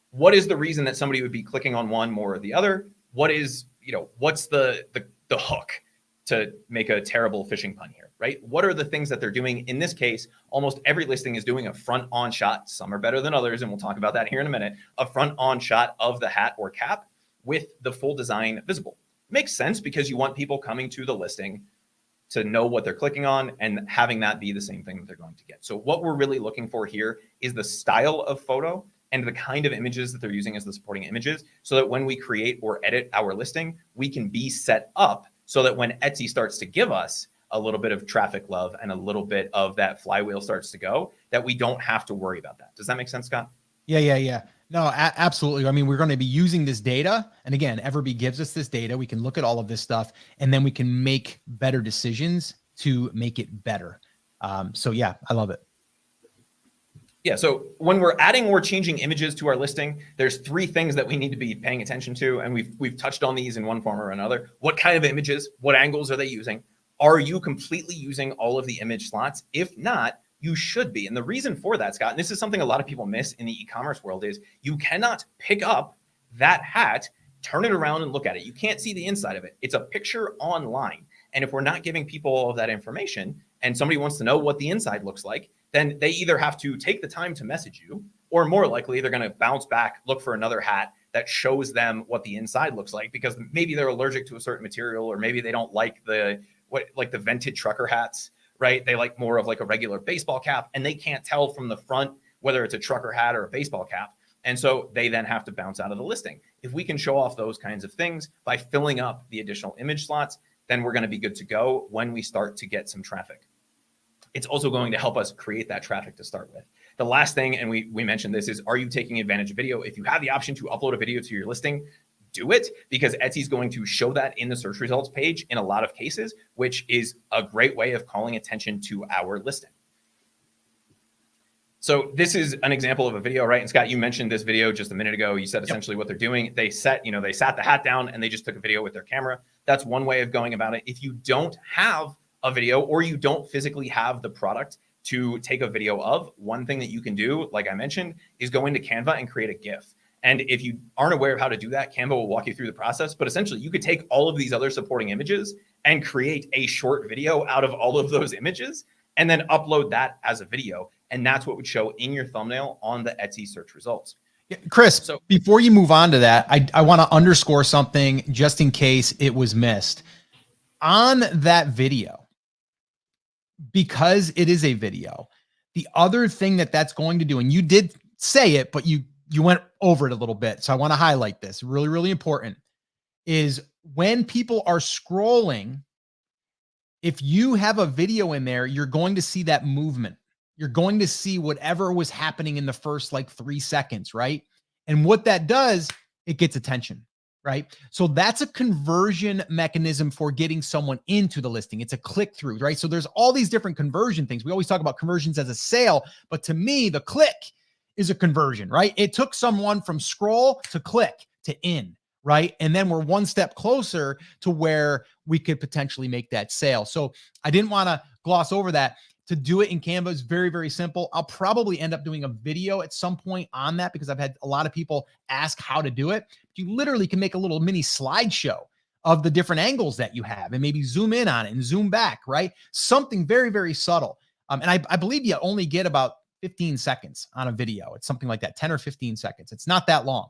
[SPEAKER 2] What is the reason that somebody would be clicking on one more or the other? What is, you know, what's the hook, to make a terrible fishing pun here, right? What are the things that they're doing? In this case, almost every listing is doing a front on shot. Some are better than others, and we'll talk about that here in a minute. A front on shot of the hat or cap with the full design visible. Makes sense, because you want people coming to the listing to know what they're clicking on and having that be the same thing that they're going to get. So what we're really looking for here is the style of photo and the kind of images that they're using as the supporting images, so that when we create or edit our listing, we can be set up so that when Etsy starts to give us a little bit of traffic love and a little bit of that flywheel starts to go, that we don't have to worry about that. Does that make sense, Scott?
[SPEAKER 1] Yeah. No, absolutely. I mean, we're going to be using this data. And again, Everbee gives us this data. We can look at all of this stuff and then we can make better decisions to make it better. So yeah, I love it.
[SPEAKER 2] Yeah, so when we're adding or changing images to our listing, there's 3 things that we need to be paying attention to. And we've touched on these in one form or another. What kind of images? What angles are they using? Are you completely using all of the image slots? If not, you should be. And the reason for that, Scott, and this is something a lot of people miss in the e-commerce world, is you cannot pick up that hat, turn it around and look at it. You can't see the inside of it. It's a picture online. And if we're not giving people all of that information and somebody wants to know what the inside looks like, then they either have to take the time to message you, or more likely they're going to bounce back, look for another hat that shows them what the inside looks like, because maybe they're allergic to a certain material, or maybe they don't like the vented trucker hats, right? They like more of like a regular baseball cap, and they can't tell from the front whether it's a trucker hat or a baseball cap. And so they then have to bounce out of the listing. If we can show off those kinds of things by filling up the additional image slots, then we're going to be good to go when we start to get some traffic. It's also going to help us create that traffic to start with. The last thing, and we mentioned this, is, are you taking advantage of video? If you have the option to upload a video to your listing, do it, because Etsy is going to show that in the search results page in a lot of cases, which is a great way of calling attention to our listing. So this is an example of a video, right? And Scott, you mentioned this video just a minute ago. You said essentially what they're doing. They sat the hat down and they just took a video with their camera. That's one way of going about it. If you don't have a video, or you don't physically have the product to take a video of, one thing that you can do, like I mentioned, is go into Canva and create a GIF. And if you aren't aware of how to do that, Canva will walk you through the process. But essentially, you could take all of these other supporting images and create a short video out of all of those images, and then upload that as a video. And that's what would show in your thumbnail on the Etsy search results.
[SPEAKER 1] Yeah, Chris, so before you move on to that, I want to underscore something just in case it was missed. On that video, because it is a video, the other thing that's going to do, and you did say it, but you went over it a little bit, so I want to highlight this, really, really important, is when people are scrolling, if you have a video in there, you're going to see that movement. You're going to see whatever was happening in the first like 3 seconds, right? And what that does, it gets attention, right? So that's a conversion mechanism for getting someone into the listing. It's a click through, right? So there's all these different conversion things. We always talk about conversions as a sale, but to me, the click is a conversion, right? It took someone from scroll to click to in, right? And then we're one step closer to where we could potentially make that sale. So I didn't want to gloss over that. To do it in Canva is very, very simple. I'll probably end up doing a video at some point on that, because I've had a lot of people ask how to do it. You literally can make a little mini slideshow of the different angles that you have and maybe zoom in on it and zoom back, right? Something very, very subtle. And I believe you only get about 15 seconds on a video. It's something like that, 10 or 15 seconds. It's not that long.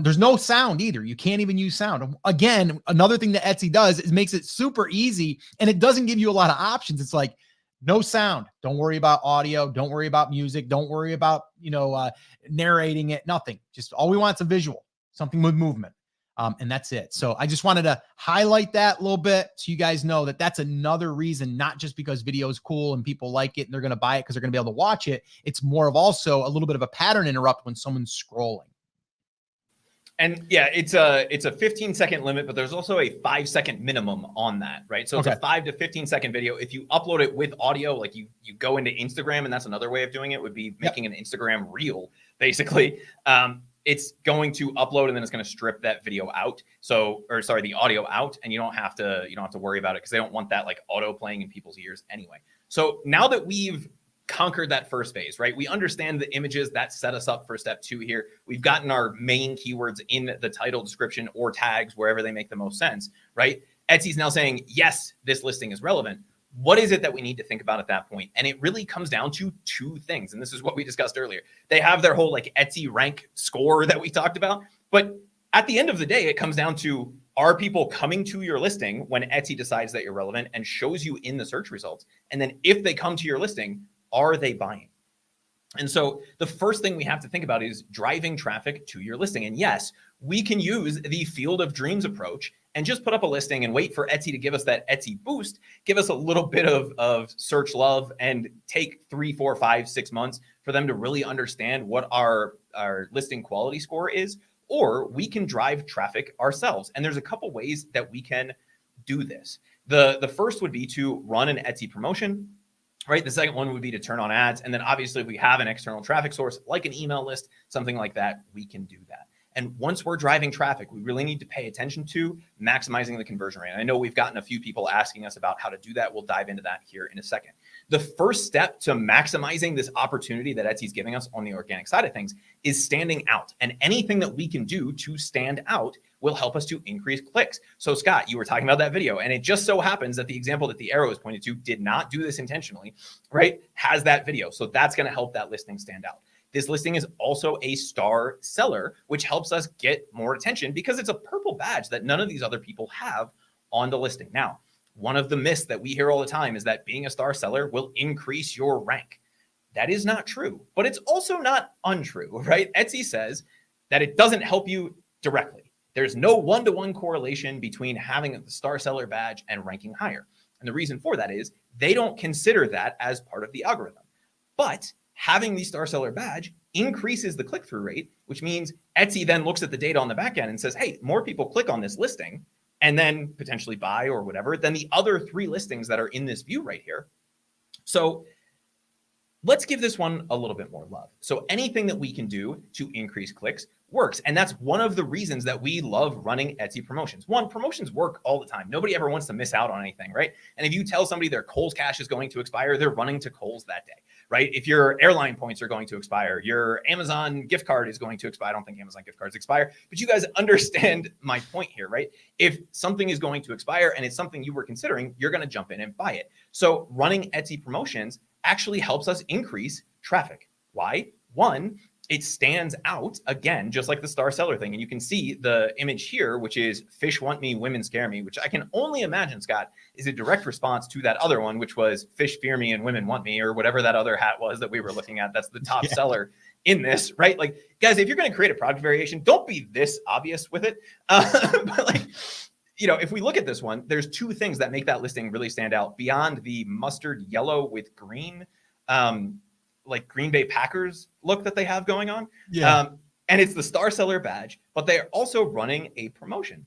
[SPEAKER 1] There's no sound either. You can't even use sound. Again, another thing that Etsy does is makes it super easy, and it doesn't give you a lot of options. It's like, no sound. Don't worry about audio. Don't worry about music. Don't worry about, narrating it. Nothing. Just all we want is a visual, something with movement. And that's it. So I just wanted to highlight that a little bit so you guys know that that's another reason, not just because video is cool and people like it and they're going to buy it because they're going to be able to watch it. It's more of also a little bit of a pattern interrupt when someone's scrolling.
[SPEAKER 2] And yeah, it's a 15-second limit, but there's also a 5-second minimum on that, right? So it's a 5 to 15-second video. If you upload it with audio, like you go into Instagram, and that's another way of doing it, would be making an Instagram reel, basically. It's going to upload, and then it's going to strip that video out. The audio out, and you don't have to worry about it, because they don't want that like auto playing in people's ears anyway. So now that we've conquered that first phase, right? We understand the images that set us up for step 2 here. We've gotten our main keywords in the title, description, or tags, wherever they make the most sense, right? Etsy's now saying, yes, this listing is relevant. What is it that we need to think about at that point? And it really comes down to 2 things. And this is what we discussed earlier. They have their whole like Etsy rank score that we talked about. But at the end of the day, it comes down to, are people coming to your listing when Etsy decides that you're relevant and shows you in the search results? And then if they come to your listing, are they buying? And so the first thing we have to think about is driving traffic to your listing. And yes, we can use the field of dreams approach and just put up a listing and wait for Etsy to give us that Etsy boost, give us a little bit of search love, and take 3, 4, 5, 6 months for them to really understand what our listing quality score is, or we can drive traffic ourselves. And there's a couple ways that we can do this. The first would be to run an Etsy promotion, right? The second one would be to turn on ads. And then obviously if we have an external traffic source, like an email list, something like that, we can do that. And once we're driving traffic, we really need to pay attention to maximizing the conversion rate. And I know we've gotten a few people asking us about how to do that. We'll dive into that here in a second. The first step to maximizing this opportunity that Etsy's giving us on the organic side of things is standing out. And anything that we can do to stand out will help us to increase clicks. So Scott, you were talking about that video, and it just so happens that the example that the arrow is pointed to did not do this intentionally, right? Has that video. So that's going to help that listing stand out. This listing is also a star seller, which helps us get more attention because it's a purple badge that none of these other people have on the listing. Now, one of the myths that we hear all the time is that being a star seller will increase your rank. That is not true, but it's also not untrue, right? Etsy says that it doesn't help you directly. There's no one-to-one correlation between having the star seller badge and ranking higher. And the reason for that is they don't consider that as part of the algorithm. But having the star seller badge increases the click-through rate, which means Etsy then looks at the data on the back end and says, hey, more people click on this listing and then potentially buy or whatever than the other 3 listings that are in this view right here. So let's give this one a little bit more love. So anything that we can do to increase clicks works. And that's one of the reasons that we love running Etsy promotions. One, promotions work all the time. Nobody ever wants to miss out on anything, right? And if you tell somebody their Kohl's cash is going to expire, they're running to Kohl's that day, right? If your airline points are going to expire, your Amazon gift card is going to expire. I don't think Amazon gift cards expire, but you guys understand my point here, right? If something is going to expire and it's something you were considering, you're going to jump in and buy it. So running Etsy promotions actually helps us increase traffic. Why? One, it stands out again, just like the star seller thing. And you can see the image here, which is fish want me, women scare me, which I can only imagine, Scott, is a direct response to that other one, which was fish fear me and women want me, or whatever that other hat was that we were looking at. That's the top seller in this, right? Like, guys, if you're going to create a product variation, don't be this obvious with it. But like, you know, if we look at this one, there's 2 things that make that listing really stand out beyond the mustard yellow with green, like Green Bay Packers look that they have going on. Yeah. And it's the star seller badge, but they're also running a promotion.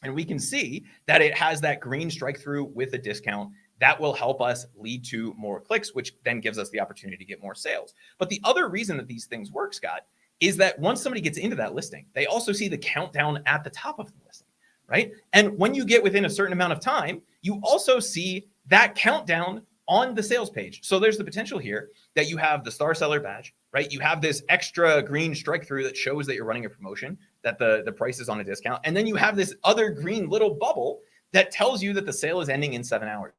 [SPEAKER 2] And we can see that it has that green strike through with a discount that will help us lead to more clicks, which then gives us the opportunity to get more sales. But the other reason that these things work, Scott, is that once somebody gets into that listing, they also see the countdown at the top of the listing, right? And when you get within a certain amount of time, you also see that countdown on the sales page. So there's the potential here that you have the star seller badge, right? You have this extra green strike through that shows that you're running a promotion, that the price is on a discount. And then you have this other green little bubble that tells you that the sale is ending in 7 hours.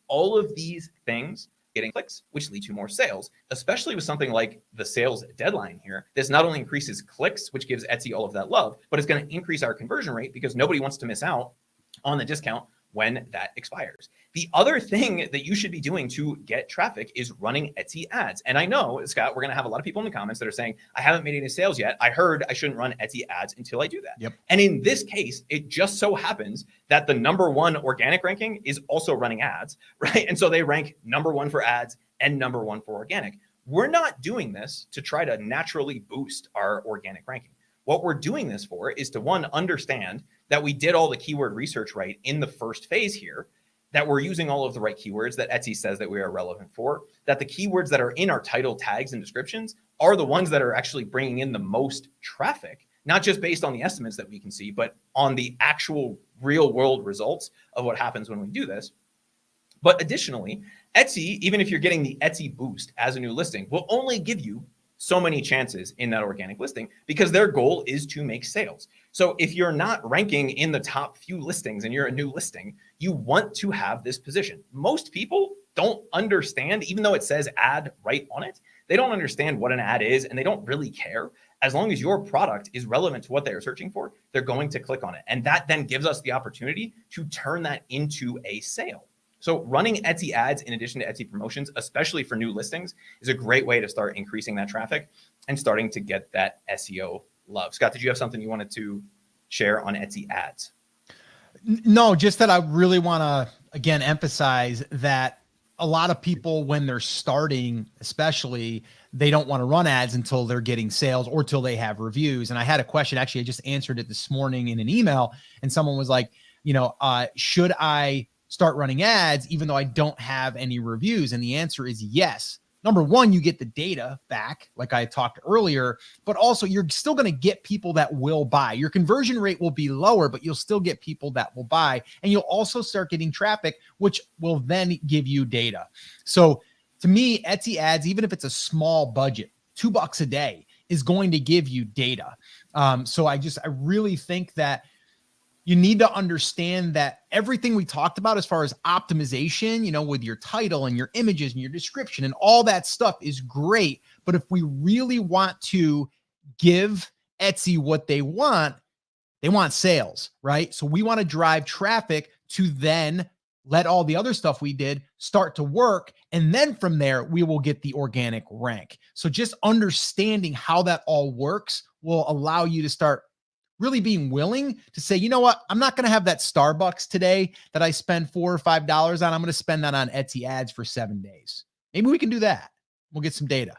[SPEAKER 2] All of these things getting clicks, which lead to more sales, especially with something like the sales deadline here. This not only increases clicks, which gives Etsy all of that love, but it's going to increase our conversion rate because nobody wants to miss out on the discount when that expires. The other thing that you should be doing to get traffic is running Etsy ads. And I know, Scott, we're going to have a lot of people in the comments that are saying, I haven't made any sales yet. I heard I shouldn't run Etsy ads until I do that. Yep. And in this case, it just so happens that the #1 organic ranking is also running ads, right? And so they rank #1 for ads and #1 for organic. We're not doing this to try to naturally boost our organic ranking. What we're doing this for is to, one, understand that we did all the keyword research right in the first phase here, that we're using all of the right keywords that Etsy says that we are relevant for, that the keywords that are in our title tags and descriptions are the ones that are actually bringing in the most traffic, not just based on the estimates that we can see, but on the actual real world results of what happens when we do this. But additionally, Etsy, even if you're getting the Etsy boost as a new listing, will only give you so many chances in that organic listing because their goal is to make sales. So if you're not ranking in the top few listings and you're a new listing, you want to have this position. Most people don't understand, even though it says ad right on it, they don't understand what an ad is and they don't really care. As long as your product is relevant to what they're searching for, they're going to click on it. And that then gives us the opportunity to turn that into a sale. So running Etsy ads in addition to Etsy promotions, especially for new listings, is a great way to start increasing that traffic and starting to get that SEO love. Scott, did you have something you wanted to share on Etsy ads?
[SPEAKER 1] No, just that I really want to, again, emphasize that a lot of people, when they're starting, especially, they don't want to run ads until they're getting sales or till they have reviews. And I had a question, actually, I just answered it this morning in an email, and someone was like, should I start running ads even though I don't have any reviews? And the answer is yes. Number one, you get the data back, like I talked earlier, but also you're still going to get people that will buy. Your conversion rate will be lower, but you'll still get people that will buy. And you'll also start getting traffic, which will then give you data. So to me, Etsy ads, even if it's a small budget, $2 a day, is going to give you data. So I really think that you need to understand that everything we talked about as far as optimization, with your title and your images and your description and all that stuff is great. But if we really want to give Etsy what they want sales, right? So we want to drive traffic to then let all the other stuff we did start to work. And then from there, we will get the organic rank. So just understanding how that all works will allow you to start really being willing to say, you know what, I'm not going to have that Starbucks today that I spend $4 or $5 on. I'm going to spend that on Etsy ads for 7 days. Maybe we can do that. We'll get some data,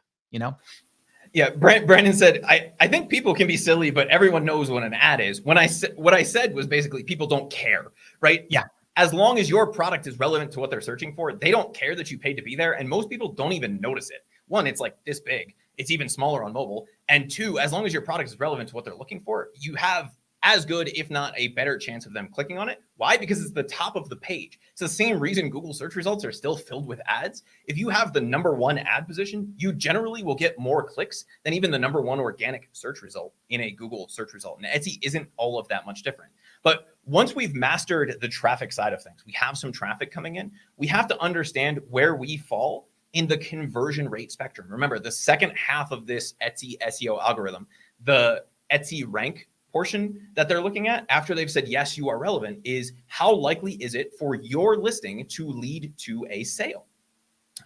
[SPEAKER 2] Yeah, Brandon said, I think people can be silly, but everyone knows what an ad is. What I said was basically people don't care, right?
[SPEAKER 1] Yeah.
[SPEAKER 2] As long as your product is relevant to what they're searching for, they don't care that you paid to be there. And most people don't even notice it. One, it's like this big. It's even smaller on mobile. And two, as long as your product is relevant to what they're looking for, you have as good, if not a better chance of them clicking on it. Why? Because it's the top of the page. It's the same reason Google search results are still filled with ads. If you have the #1 ad position, you generally will get more clicks than even the #1 organic search result in a Google search result. And Etsy isn't all of that much different. But once we've mastered the traffic side of things, we have some traffic coming in, we have to understand where we fall in the conversion rate spectrum. Remember, the second half of this Etsy SEO algorithm, the Etsy rank portion that they're looking at after they've said, yes, you are relevant, is how likely is it for your listing to lead to a sale?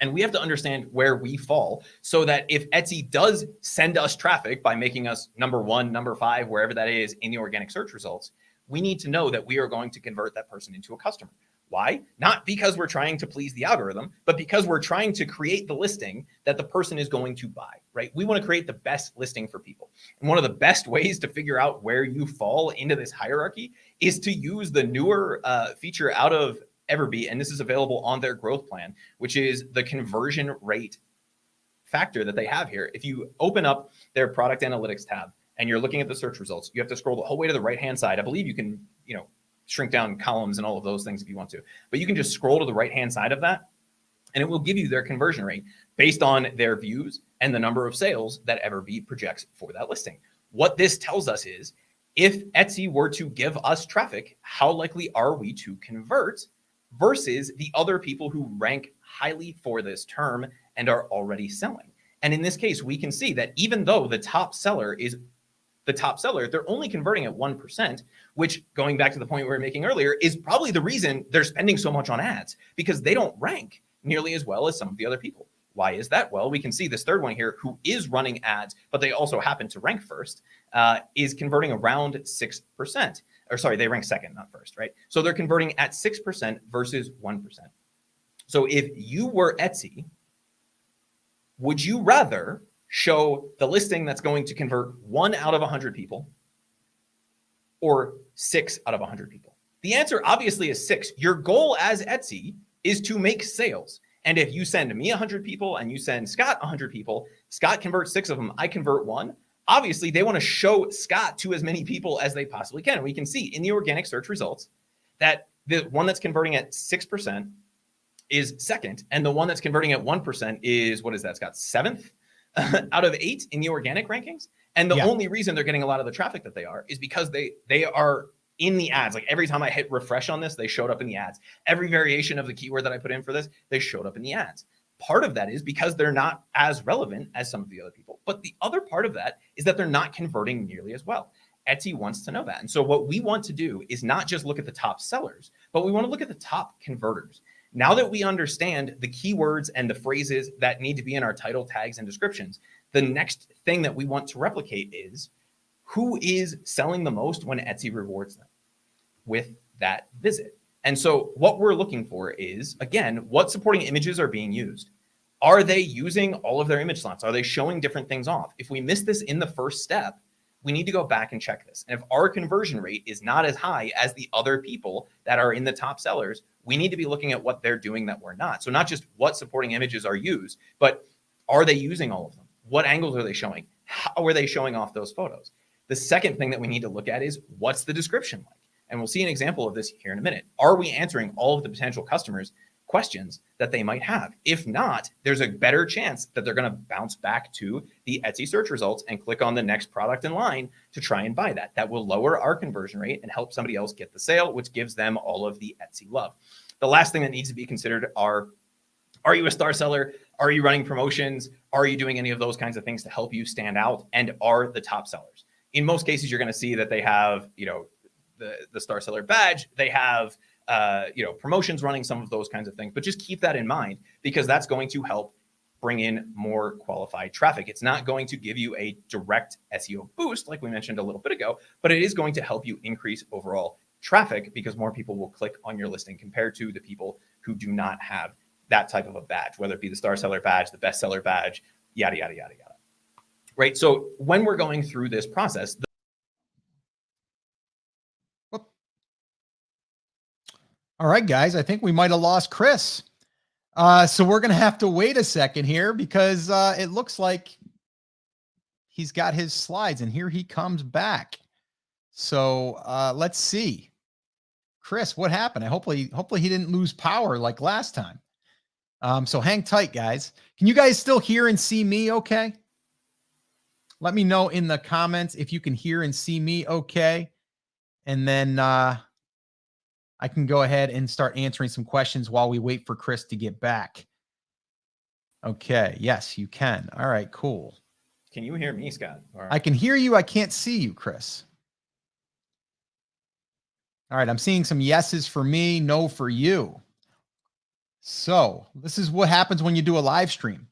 [SPEAKER 2] And we have to understand where we fall so that if Etsy does send us traffic by making us #1, #5, wherever that is in the organic search results, we need to know that we are going to convert that person into a customer. Why? Not because we're trying to please the algorithm, but because we're trying to create the listing that the person is going to buy, right? We want to create the best listing for people. And one of the best ways to figure out where you fall into this hierarchy is to use the newer feature out of Everbee, and this is available on their growth plan, which is the conversion rate factor that they have here. If you open up their product analytics tab and you're looking at the search results, you have to scroll the whole way to the right-hand side. I believe you can, shrink down columns and all of those things if you want to, but you can just scroll to the right-hand side of that and it will give you their conversion rate based on their views and the number of sales that Everbee projects for that listing. What this tells us is if Etsy were to give us traffic, how likely are we to convert versus the other people who rank highly for this term and are already selling. And in this case, we can see that even though the top seller is the top seller, they're only converting at 1%, which, going back to the point we were making earlier, is probably the reason they're spending so much on ads, because they don't rank nearly as well as some of the other people. Why is that? Well, we can see this third one here, who is running ads, but they also happen to rank first, is converting around 6%. Or sorry, they rank second, not first, right? So they're converting at 6% versus 1%. So if you were Etsy, would you rather show the listing that's going to convert 1 out of 100 people or 6 out of 100 people? The answer obviously is 6. Your goal as Etsy is to make sales. And if you send me 100 people and you send Scott 100 people, Scott converts 6 of them, I convert 1. Obviously, they want to show Scott to as many people as they possibly can. We can see in the organic search results that the one that's converting at 6% is second, and the one that's converting at 1% is, what is that, Scott? 7th out of 8 in the organic rankings. And the only reason they're getting a lot of the traffic that they are is because they are in the ads. Like every time I hit refresh on this, they showed up in the ads. Every variation of the keyword that I put in for this, they showed up in the ads. Part of that is because they're not as relevant as some of the other people. But the other part of that is that they're not converting nearly as well. Etsy wants to know that. And so what we want to do is not just look at the top sellers, but we want to look at the top converters. Now that we understand the keywords and the phrases that need to be in our title, tags, and descriptions, the next thing that we want to replicate is who is selling the most when Etsy rewards them with that visit. And so what we're looking for is, again, what supporting images are being used. Are they using all of their image slots? Are they showing different things off? If we miss this in the first step, we need to go back and check this. And if our conversion rate is not as high as the other people that are in the top sellers, we need to be looking at what they're doing that we're not. So not just what supporting images are used, but are they using all of them? What angles are they showing? How are they showing off those photos? The second thing that we need to look at is, what's the description like? And we'll see an example of this here in a minute. Are we answering all of the potential customers' questions that they might have? If not, there's a better chance that they're going to bounce back to the Etsy search results and click on the next product in line to try and buy that. That will lower our conversion rate and help somebody else get the sale, which gives them all of the Etsy love. The last thing that needs to be considered are you a star seller? Are you running promotions? Are you doing any of those kinds of things to help you stand out? And are the top sellers? In most cases, you're going to see that they have, the star seller badge. They have, promotions running, some of those kinds of things. But just keep that in mind, because that's going to help bring in more qualified traffic. It's not going to give you a direct SEO boost, like we mentioned a little bit ago, but it is going to help you increase overall traffic, because more people will click on your listing compared to the people who do not have that type of a badge, whether it be the star seller badge, the best seller badge, yada, yada, yada, yada. Right. So when we're going through this process,
[SPEAKER 1] all right, guys, I think we might have lost Chris. So we're going to have to wait a second here, because it looks like he's got his slides and here he comes back. So let's see. Chris, what happened? Hopefully he didn't lose power like last time. So hang tight, guys. Can you guys still hear and see me okay? Let me know in the comments if you can hear and see me okay. And then I can go ahead and start answering some questions while we wait for Chris to get back. Okay. Yes, you can. All right, cool.
[SPEAKER 2] Can you hear me, Scott?
[SPEAKER 1] I can hear you. I can't see you, Chris. All right. I'm seeing some yeses for me, no for you. So this is what happens when you do a live stream.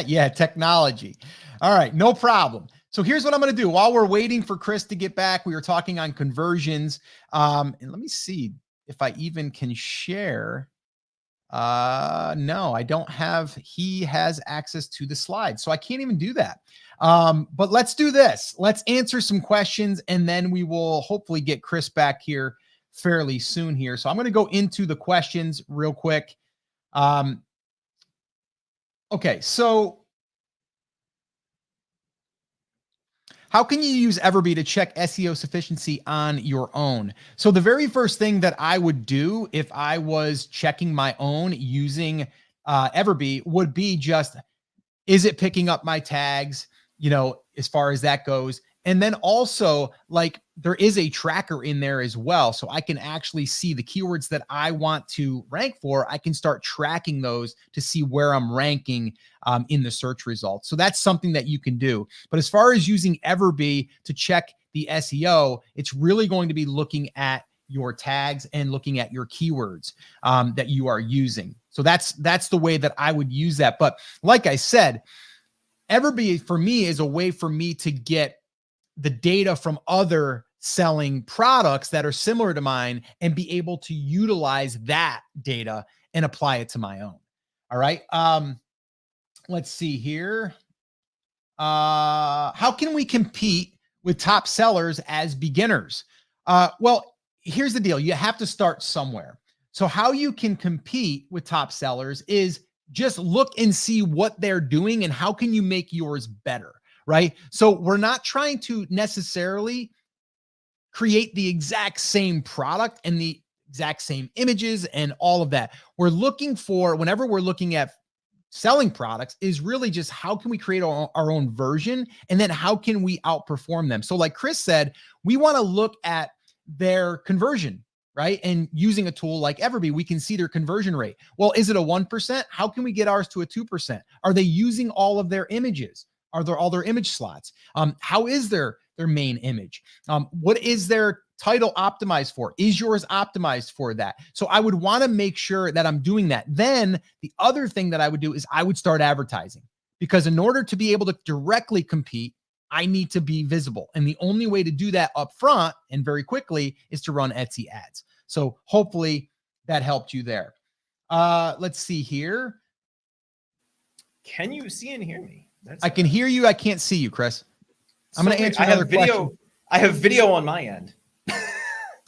[SPEAKER 1] Yeah, technology. All right, no problem. So here's what I'm going to do. While we're waiting for Chris to get back, we were talking on conversions. And let me see if I even can share. No, I don't have, he has access to the slides, so I can't even do that. But let's do this. Let's answer some questions, and then we will hopefully get Chris back here fairly soon here. So I'm going to go into the questions real quick. Okay, so how can you use Everbee to check SEO sufficiency on your own? So the very first thing that I would do if I was checking my own using Everbee would be just, is it picking up my tags, as far as that goes? And then also, like, there is a tracker in there as well. So I can actually see the keywords that I want to rank for. I can start tracking those to see where I'm ranking in the search results. So that's something that you can do. But as far as using Everbee to check the SEO, it's really going to be looking at your tags and looking at your keywords that you are using. So that's the way that I would use that. But like I said, Everbee for me is a way for me to get the data from other selling products that are similar to mine and be able to utilize that data and apply it to my own. All right. Let's see here. How can we compete with top sellers as beginners? Well, here's the deal. You have to start somewhere. So how you can compete with top sellers is just look and see what they're doing and how can you make yours better, right? So we're not trying to necessarily create the exact same product and the exact same images and all of that. We're looking for, whenever we're looking at selling products, is really just how can we create our own version, and then how can we outperform them? So like Chris said, we want to look at their conversion, right? And using a tool like Everbee, we can see their conversion rate. Well, is it a 1%? How can we get ours to a 2%? Are they using all of their images? Are there all their image slots? How is their main image? What is their title optimized for? Is yours optimized for that? So I would want to make sure that I'm doing that. Then the other thing that I would do is I would start advertising, because in order to be able to directly compete, I need to be visible. And the only way to do that up front and very quickly is to run Etsy ads. So hopefully that helped you there. Let's see here.
[SPEAKER 2] Can you see and hear me?
[SPEAKER 1] I can hear you. I can't see you, Chris. I'm going to answer another question.
[SPEAKER 2] I have video on my end.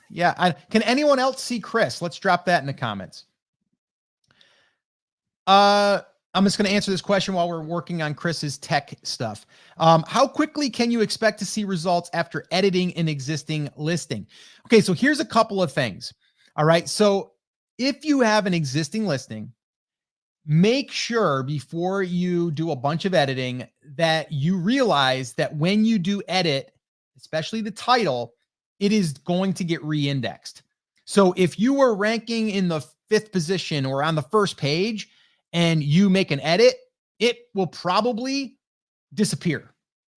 [SPEAKER 1] Yeah. Can anyone else see Chris? Let's drop that in the comments. I'm just going to answer this question while we're working on Chris's tech stuff. How quickly can you expect to see results after editing an existing listing? Okay, so here's a couple of things. All right, so if you have an existing listing, make sure before you do a bunch of editing that you realize that when you do edit, especially the title, it is going to get re-indexed. So if you were ranking in the 5th position or on the first page, and you make an edit, it will probably disappear.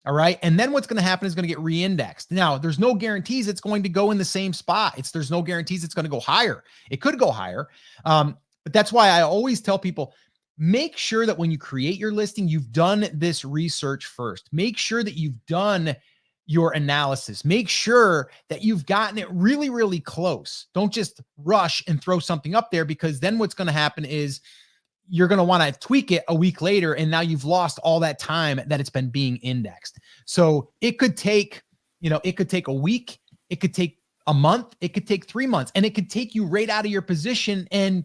[SPEAKER 1] All right. And then what's going to happen is going to get re-indexed. Now, there's no guarantees it's going to go in the same spot. There's no guarantees it's going to go higher. It could go higher. But that's why I always tell people, make sure that when you create your listing, you've done this research first. Make sure that you've done your analysis. Make sure that you've gotten it really, really close. Don't just rush and throw something up there, because then what's going to happen is you're going to want to tweak it a week later, and now you've lost all that time that it's been being indexed. So it could take, it could take a week, it could take a month, it could take 3 months, and it could take you right out of your position, and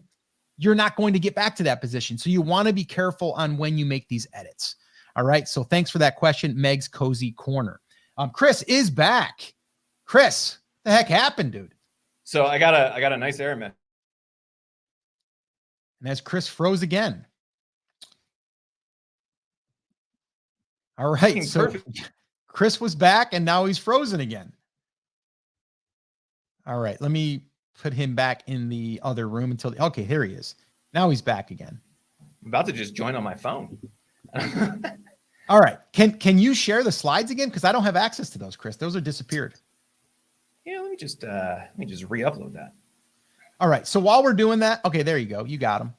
[SPEAKER 1] you're not going to get back to that position. So you want to be careful on when you make these edits. All right. So thanks for that question, Meg's Cozy Corner. Chris is back. Chris, what the heck happened, dude?
[SPEAKER 2] So I got a nice error message.
[SPEAKER 1] And as Chris froze again. All right. So perfect. Chris was back and now he's frozen again. All right. Let me put him back in the other room until, okay, here he is. Now he's back again.
[SPEAKER 2] I'm about to just join on my phone.
[SPEAKER 1] All right. Can you share the slides again? Because I don't have access to those, Chris. Those are disappeared.
[SPEAKER 2] Yeah, let me just re-upload that.
[SPEAKER 1] All right. So while we're doing that, okay, there you go. You got them.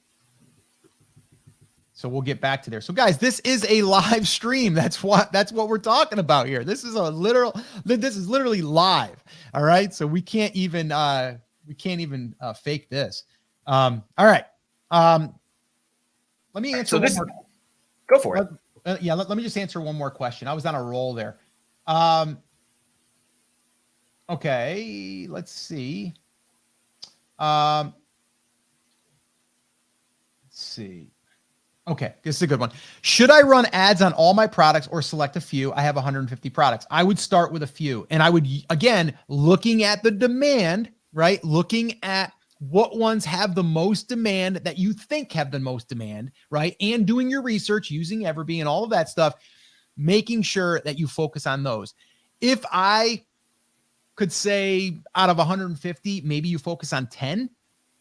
[SPEAKER 1] So we'll get back to there. So guys, this is a live stream. That's what we're talking about here. This is literally live. All right. So we can't even fake this. All right. Let me answer one more.
[SPEAKER 2] Go for it.
[SPEAKER 1] Yeah. Let me just answer one more question. I was on a roll there. Okay. Let's see. Let's see. Okay, this is a good one. Should I run ads on all my products or select a few? I have 150 products. I would start with a few. And I would, again, looking at the demand, right? Looking at what ones have the most demand that you think have the most demand, right? And doing your research using Everbee and all of that stuff, making sure that you focus on those. If I could say out of 150, maybe you focus on 10.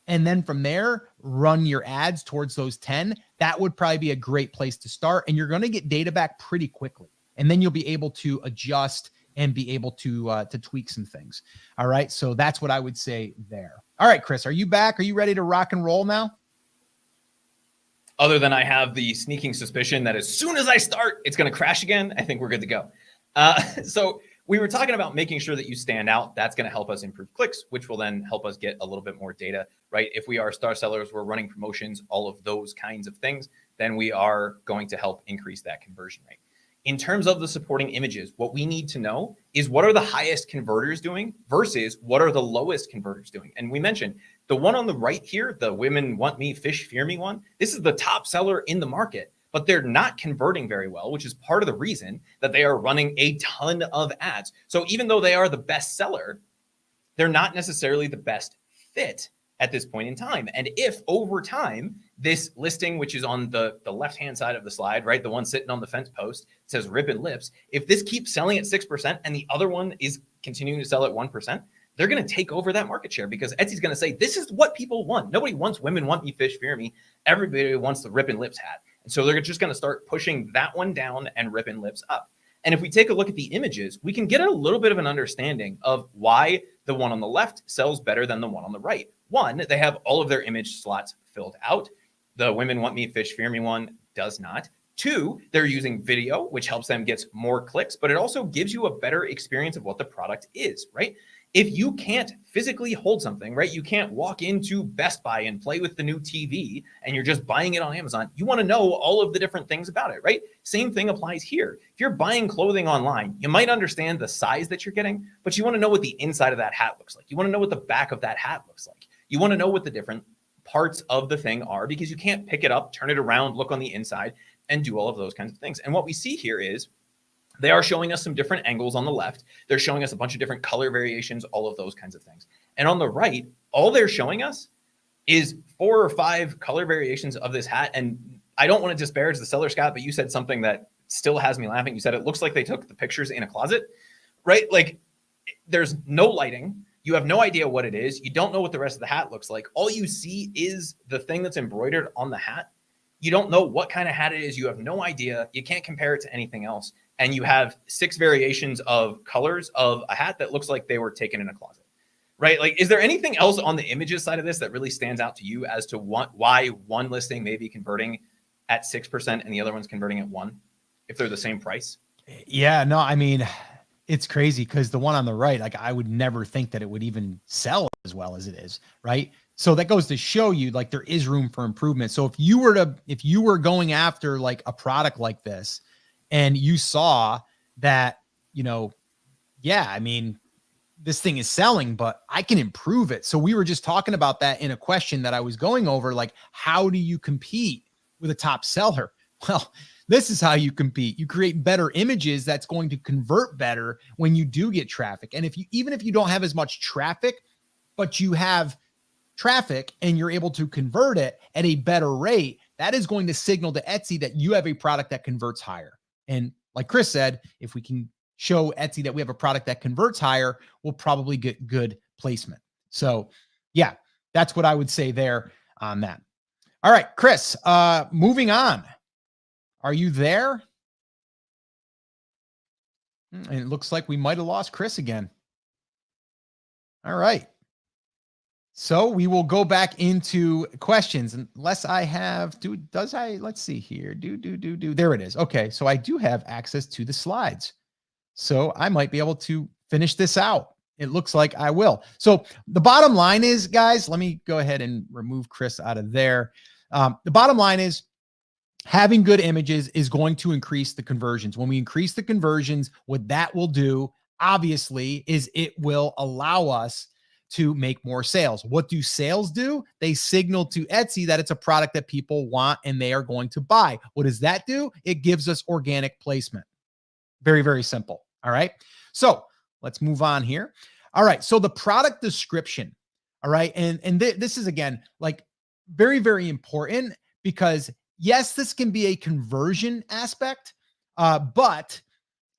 [SPEAKER 1] And then from there, run your ads towards those 10. That would probably be a great place to start. And you're going to get data back pretty quickly. And then you'll be able to adjust and be able to tweak some things. All right. So that's what I would say there. All right, Chris, are you back? Are you ready to rock and roll now?
[SPEAKER 2] Other than I have the sneaking suspicion that as soon as I start, it's going to crash again. I think we're good to go. So we were talking about making sure that you stand out. That's going to help us improve clicks, which will then help us get a little bit more data, right? If we are star sellers, we're running promotions, all of those kinds of things, then we are going to help increase that conversion rate. In terms of the supporting images, what we need to know is what are the highest converters doing versus what are the lowest converters doing. And we mentioned the one on the right here, the women want me, fish fear me one. This is the top seller in the market, but they're not converting very well, which is part of the reason that they are running a ton of ads. So even though they are the best seller, they're not necessarily the best fit at this point in time. And if over time, this listing, which is on the left-hand side of the slide, right, the one sitting on the fence post, says ribbon lips, if this keeps selling at 6% and the other one is continuing to sell at 1%, they're going to take over that market share because Etsy's going to say, this is what people want. Nobody wants women want me, fish fear me. Everybody wants the ribbon lips hat. And so they're just going to start pushing that one down and ribbon lips up. And if we take a look at the images, we can get a little bit of an understanding of why the one on the left sells better than the one on the right. One, they have all of their image slots filled out. The women want me, fish fear me one does not. Two, they're using video, which helps them get more clicks, but it also gives you a better experience of what the product is, right? If you can't physically hold something, right? You can't walk into Best Buy and play with the new TV and you're just buying it on Amazon. You want to know all of the different things about it, right? Same thing applies here. If you're buying clothing online, you might understand the size that you're getting, but you want to know what the inside of that hat looks like. You want to know what the back of that hat looks like. You want to know what the different parts of the thing are, because you can't pick it up, turn it around, look on the inside, and do all of those kinds of things. And what we see here is they are showing us some different angles on the left. They're showing us a bunch of different color variations, all of those kinds of things. And on the right, all they're showing us is 4 or 5 color variations of this hat. And I don't want to disparage the seller, Scott, but you said something that still has me laughing. You said it looks like they took the pictures in a closet, right? Like there's no lighting. You have no idea what it is. You don't know what the rest of the hat looks like. All you see is the thing that's embroidered on the hat. You don't know what kind of hat it is. You have no idea. You can't compare it to anything else. And you have 6 variations of colors of a hat that looks like they were taken in a closet, right? Like, is there anything else on the images side of this that really stands out to you as to why one listing may be converting at 6% and the other one's converting at 1%, if they're the same price?
[SPEAKER 1] Yeah, no, I mean, it's crazy because the one on the right, like I would never think that it would even sell as well as it is, right? So that goes to show you like there is room for improvement. So if you were going after like a product like this and you saw that, you know, yeah, I mean, this thing is selling, but I can improve it. So we were just talking about that in a question that I was going over, like, how do you compete with a top seller? Well, this is how you compete. You create better images that's going to convert better when you do get traffic. And even if you don't have as much traffic, but you have traffic and you're able to convert it at a better rate, that is going to signal to Etsy that you have a product that converts higher. And like Chris said, if we can show Etsy that we have a product that converts higher, we'll probably get good placement. So yeah, that's what I would say there on that. All right, Chris, moving on. Are you there? And it looks like we might have lost Chris again. All right. So we will go back into questions unless I have, let's see here. There it is. Okay. So I do have access to the slides. So I might be able to finish this out. It looks like I will. So the bottom line is, guys, let me go ahead and remove Chris out of there. The bottom line is having good images is going to increase the conversions. When we increase the conversions, what that will do, obviously, is it will allow us to make more sales. What do sales do? They signal to Etsy that it's a product that people want and they are going to buy. What does that do? It gives us organic placement. Very, very simple. All right. So let's move on here. All right. So the product description. All right. And this is, again, like very, very important because yes, this can be a conversion aspect, but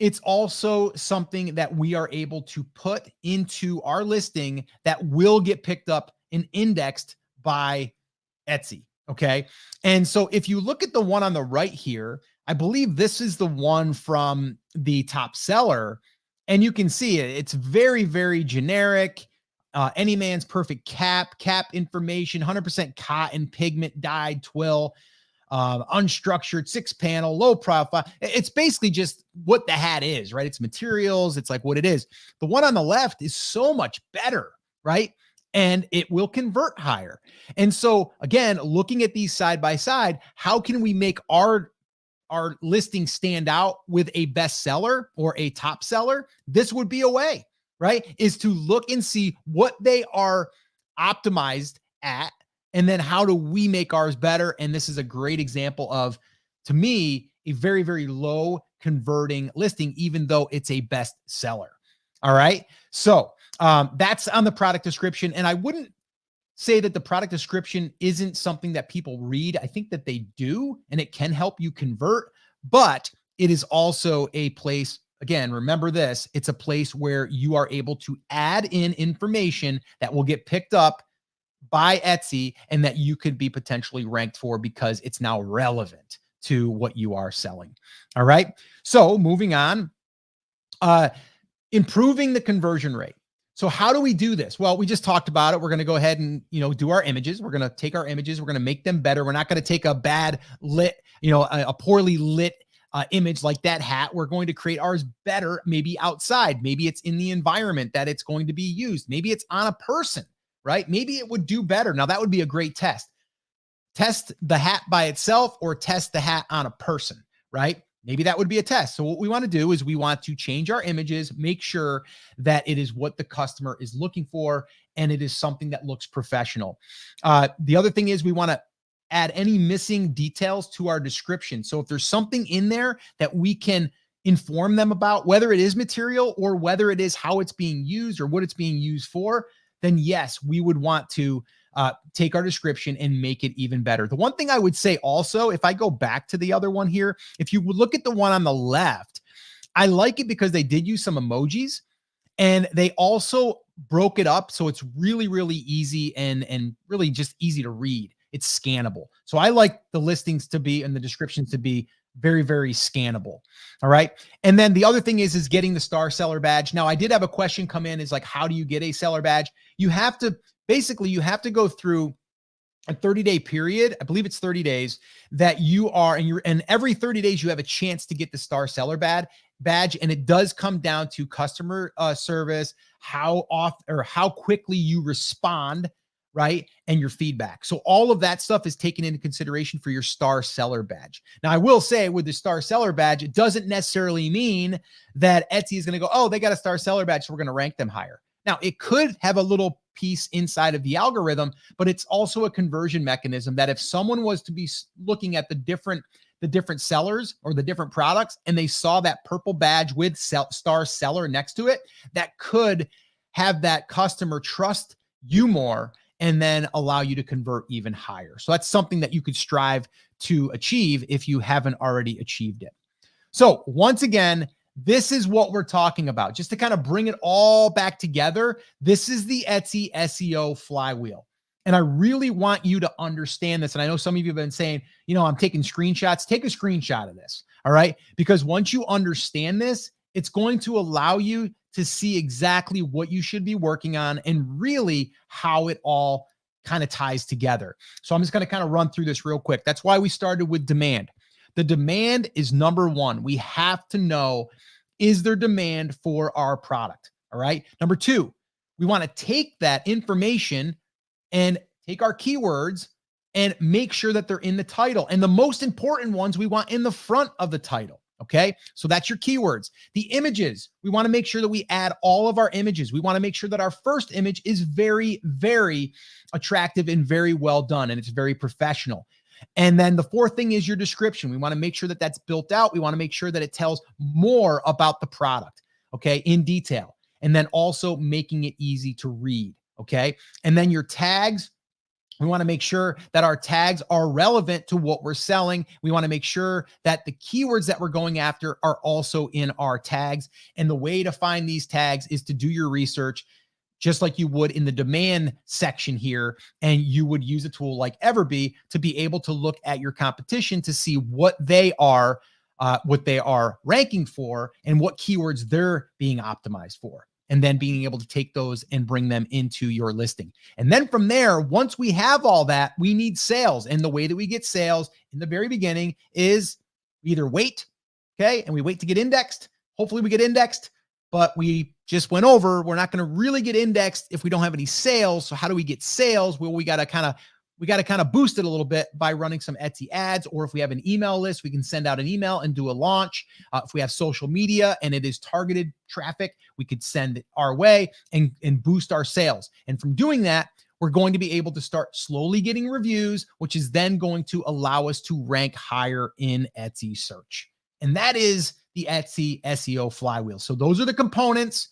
[SPEAKER 1] it's also something that we are able to put into our listing that will get picked up and indexed by Etsy. Okay. And so if you look at the one on the right here, I believe this is the one from the top seller, and you can see it. It's very, very generic. Any man's perfect cap information, 100% cotton, pigment dyed twill. Unstructured 6-panel, low profile. It's basically just what the hat is, right? It's materials. It's like what it is. The one on the left is so much better, right? And it will convert higher. And so again, looking at these side by side, how can we make our listing stand out with a bestseller or a top seller? This would be a way, right? Is to look and see what they are optimized at. And then how do we make ours better? And this is a great example of, to me, a very, very low converting listing, even though it's a best seller. All right. So that's on the product description. And I wouldn't say that the product description isn't something that people read. I think that they do, and it can help you convert, but it is also a place, again, remember this, it's a place where you are able to add in information that will get picked up by Etsy and that you could be potentially ranked for because it's now relevant to what you are selling. All right. So moving on, improving the conversion rate. So how do we do this? Well, we just talked about it. We're going to go ahead and, do our images. We're going to take our images. We're going to make them better. We're not going to take a bad lit, a poorly lit image like that hat. We're going to create ours better, maybe outside. Maybe it's in the environment that it's going to be used. Maybe it's on a person, right? Maybe it would do better. Now that would be a great test. Test the hat by itself or test the hat on a person, right? Maybe that would be a test. So what we want to do is we want to change our images, make sure that it is what the customer is looking for, and it is something that looks professional. The other thing is we want to add any missing details to our description. So if there's something in there that we can inform them about, whether it is material or whether it is how it's being used or what it's being used for, then yes, we would want to take our description and make it even better. The one thing I would say also, if I go back to the other one here, if you would look at the one on the left, I like it because they did use some emojis and they also broke it up. So it's really, really easy and really just easy to read. It's scannable. So I like the listings to be and the descriptions to be very, very scannable. All right. And then the other thing is getting the star seller badge. Now I did have a question come in is like, how do you get a seller badge? You have to go through a 30-day period. I believe it's 30 days that you are, and every 30 days you have a chance to get the star seller badge. And it does come down to customer service, how often or how quickly you respond, right? And your feedback. So all of that stuff is taken into consideration for your star seller badge. Now, I will say with the star seller badge, it doesn't necessarily mean that Etsy is going to go, oh, they got a star seller badge, so we're going to rank them higher. Now, it could have a little piece inside of the algorithm, but it's also a conversion mechanism that if someone was to be looking at the different sellers or the different products and they saw that purple badge with star seller next to it, that could have that customer trust you more and then allow you to convert even higher. So that's something that you could strive to achieve if you haven't already achieved it. So once again, this is what we're talking about. Just to kind of bring it all back together, this is the Etsy SEO flywheel. And I really want you to understand this. And I know some of you have been saying, I'm taking screenshots. Take a screenshot of this. All right. Because once you understand this, it's going to allow you to see exactly what you should be working on and really how it all kind of ties together. So I'm just going to kind of run through this real quick. That's why we started with demand. The demand is number one. We have to know, is there demand for our product? All right. Number two, we want to take that information and take our keywords and make sure that they're in the title. And the most important ones we want in the front of the title. Okay. So that's your keywords. The images, we want to make sure that we add all of our images. We want to make sure that our first image is very, very attractive and very well done. And it's very professional. And then the fourth thing is your description. We want to make sure that that's built out. We want to make sure that it tells more about the product, okay, in detail. And then also making it easy to read, okay? And then your tags, we want to make sure that our tags are relevant to what we're selling. We want to make sure that the keywords that we're going after are also in our tags. And the way to find these tags is to do your research, just like you would in the demand section here. And you would use a tool like Everbee to be able to look at your competition to see what they are ranking for and what keywords they're being optimized for. And then being able to take those and bring them into your listing. And then from there, once we have all that, we need sales. And the way that we get sales in the very beginning is we either wait, okay, and we wait to get indexed. Hopefully we get indexed. But we just went over, we're not going to really get indexed if we don't have any sales. So how do we get sales? Well, we got to kind of boost it a little bit by running some Etsy ads, or if we have an email list, we can send out an email and do a launch. If we have social media and it is targeted traffic, we could send it our way and boost our sales. And from doing that, we're going to be able to start slowly getting reviews, which is then going to allow us to rank higher in Etsy search. And that is the Etsy SEO flywheel. So those are the components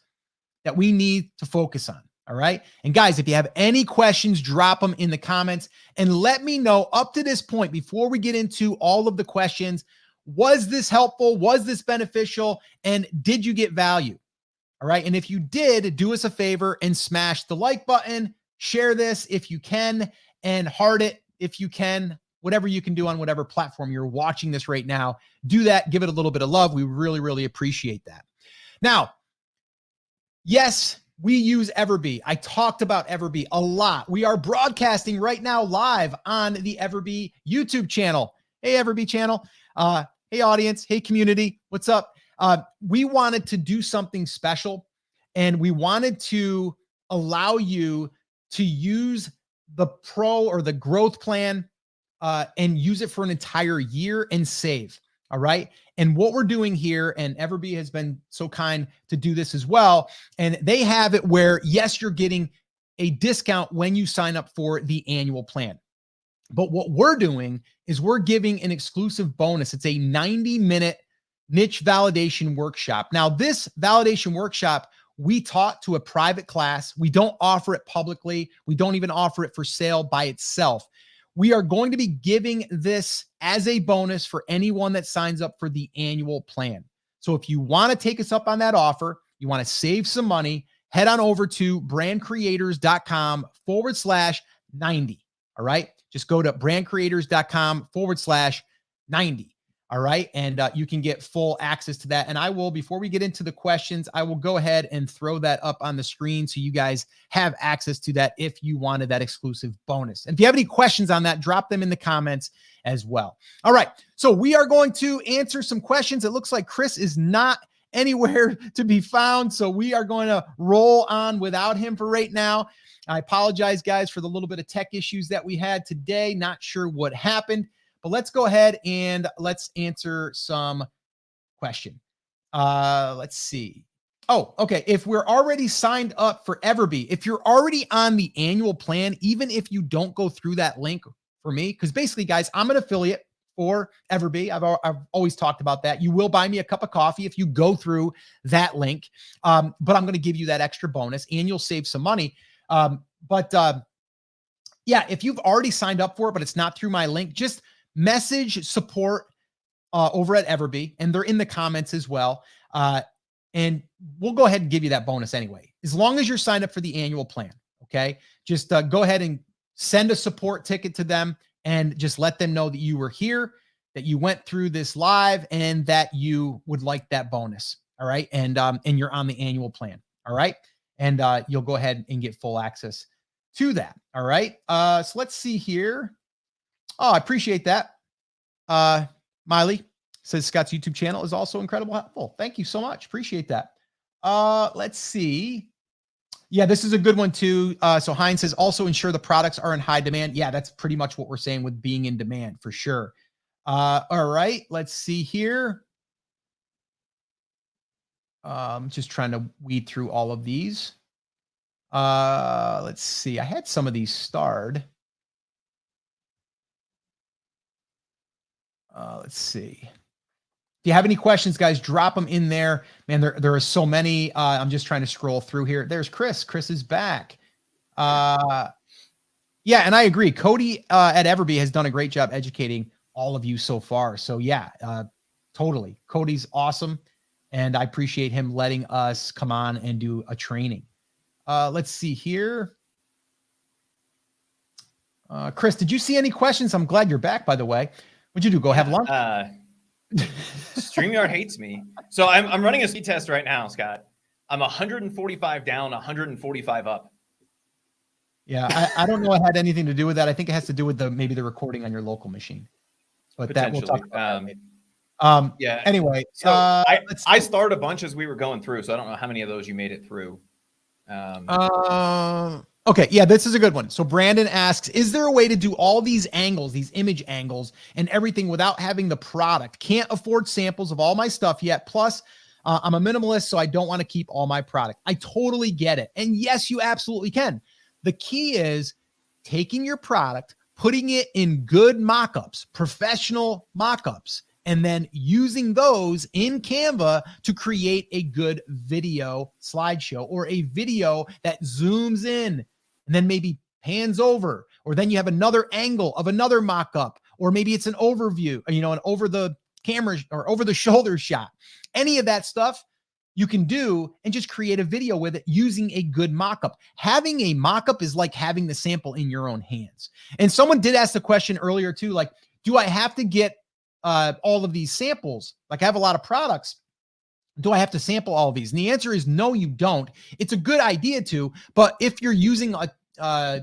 [SPEAKER 1] that we need to focus on. All right. And guys, if you have any questions, drop them in the comments and let me know up to this point before we get into all of the questions. Was this helpful? Was this beneficial? And did you get value? All right. And if you did, do us a favor and smash the like button, share this if you can, and heart it if you can. Whatever you can do on whatever platform you're watching this right now, do that. Give it a little bit of love. We really, really appreciate that. Now, yes, we use Everbee. I talked about Everbee a lot. We are broadcasting right now live on the Everbee YouTube channel. Hey, Everbee channel. Hey, audience. Hey, community. What's up? We wanted to do something special, and we wanted to allow you to use the pro or the growth plan and use it for an entire year and save. All right. And what we're doing here, and Everbee has been so kind to do this as well. And they have it where, yes, you're getting a discount when you sign up for the annual plan. But what we're doing is we're giving an exclusive bonus. It's a 90-minute niche validation workshop. Now, this validation workshop, we taught to a private class. We don't offer it publicly. We don't even offer it for sale by itself. We are going to be giving this as a bonus for anyone that signs up for the annual plan. So if you want to take us up on that offer, you want to save some money, head on over to brandcreators.com/90. All right. Just go to brandcreators.com/90. All right. And you can get full access to that. And I will, before we get into the questions, I will go ahead and throw that up on the screen so you guys have access to that if you wanted that exclusive bonus. And if you have any questions on that, drop them in the comments as well. All right. So we are going to answer some questions. It looks like Chris is not anywhere to be found. So we are going to roll on without him for right now. I apologize, guys, for the little bit of tech issues that we had today. Not sure what happened. But let's go ahead and let's answer some question. Let's see. Oh, okay. If we're already signed up for Everbee, if you're already on the annual plan, even if you don't go through that link for me, because basically, guys, I'm an affiliate for Everbee. I've always talked about that. You will buy me a cup of coffee if you go through that link. But I'm going to give you that extra bonus and you'll save some money. Yeah, if you've already signed up for it, but it's not through my link, just message support over at Everbee, and they're in the comments as well. And we'll go ahead and give you that bonus anyway, as long as you're signed up for the annual plan. Okay. Just go ahead and send a support ticket to them and just let them know that you were here, that you went through this live, and that you would like that bonus. All right. And you're on the annual plan. All right. And you'll go ahead and get full access to that. All right. So let's see here. Oh, I appreciate that. Miley says Scott's YouTube channel is also incredibly helpful. Thank you so much. Appreciate that. Let's see. Yeah, this is a good one too. So Heinz says also ensure the products are in high demand. Yeah, that's pretty much what we're saying with being in demand for sure. All right, let's see here. Just trying to weed through all of these. Let's see. I had some of these starred. Let's see. If you have any questions, guys, drop them in there. Man, there are so many. I'm just trying to scroll through here. There's Chris. Chris is back. Yeah, and I agree. Cody at Everbee has done a great job educating all of you so far. So yeah, totally. Cody's awesome. And I appreciate him letting us come on and do a training. Let's see here. Chris, did you see any questions? I'm glad you're back, by the way. What'd you do? Go have lunch?
[SPEAKER 2] StreamYard hates me. So I'm running a speed test right now, Scott. I'm 145 down, 145 up.
[SPEAKER 1] Yeah, I don't know it had anything to do with that. I think it has to do with maybe the recording on your local machine. But that we'll talk about that.
[SPEAKER 2] Yeah.
[SPEAKER 1] Anyway,
[SPEAKER 2] so I started a bunch as we were going through, so I don't know how many of those you made it through.
[SPEAKER 1] Okay, yeah, this is a good one. So Brandon asks, is there a way to do all these angles, these image angles and everything without having the product? Can't afford samples of all my stuff yet. Plus, I'm a minimalist, so I don't want to keep all my product. I totally get it. And yes, you absolutely can. The key is taking your product, putting it in good mock-ups, professional mock-ups, and then using those in Canva to create a good video slideshow or a video that zooms in and then maybe pans over, or then you have another angle of another mock-up, or maybe it's an overview, you know, an over the camera or over the shoulder shot. Any of that stuff you can do and just create a video with it using a good mock-up. Having a mock-up is like having the sample in your own hands. And someone did ask the question earlier too, like, do I have to get all of these samples? Like, I have a lot of products. do I have to sample all of these? And the answer is no, you don't. It's a good idea to, but if you're using a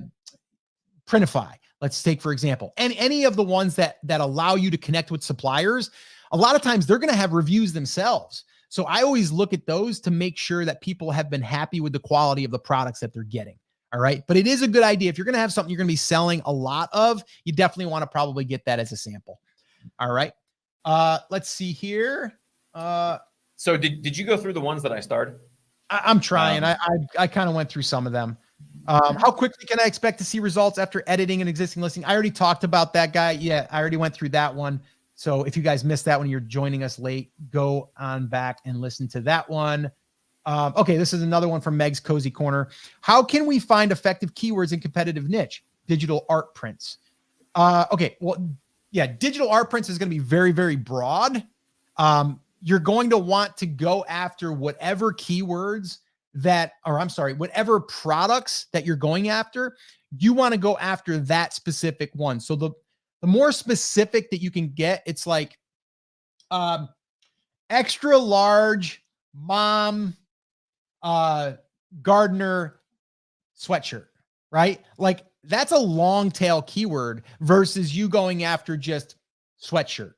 [SPEAKER 1] Printify, let's take for example, and any of the ones that allow you to connect with suppliers, a lot of times they're going to have reviews themselves. So I always look at those to make sure that people have been happy with the quality of the products that they're getting. All right. But it is a good idea. If you're going to have something you're going to be selling a lot of, you definitely want to probably get that as a sample. All right. Let's see here.
[SPEAKER 2] So did you go through the ones that I starred?
[SPEAKER 1] I'm trying. I kind of went through some of them. How quickly can I expect to see results after editing an existing listing? I already talked about that guy. Yeah, I already went through that one. So if you guys missed that when you're joining us late, go on back and listen to that one. Okay, this is another one from Meg's Cozy Corner. How can we find effective keywords in competitive niche? Digital art prints. Okay, well, yeah, digital art prints is going to be very, very broad. You're going to want to go after whatever keywords whatever products that you're going after. You want to go after that specific one. So the more specific that you can get, it's like extra large mom gardener sweatshirt, right? Like that's a long tail keyword versus you going after just sweatshirt,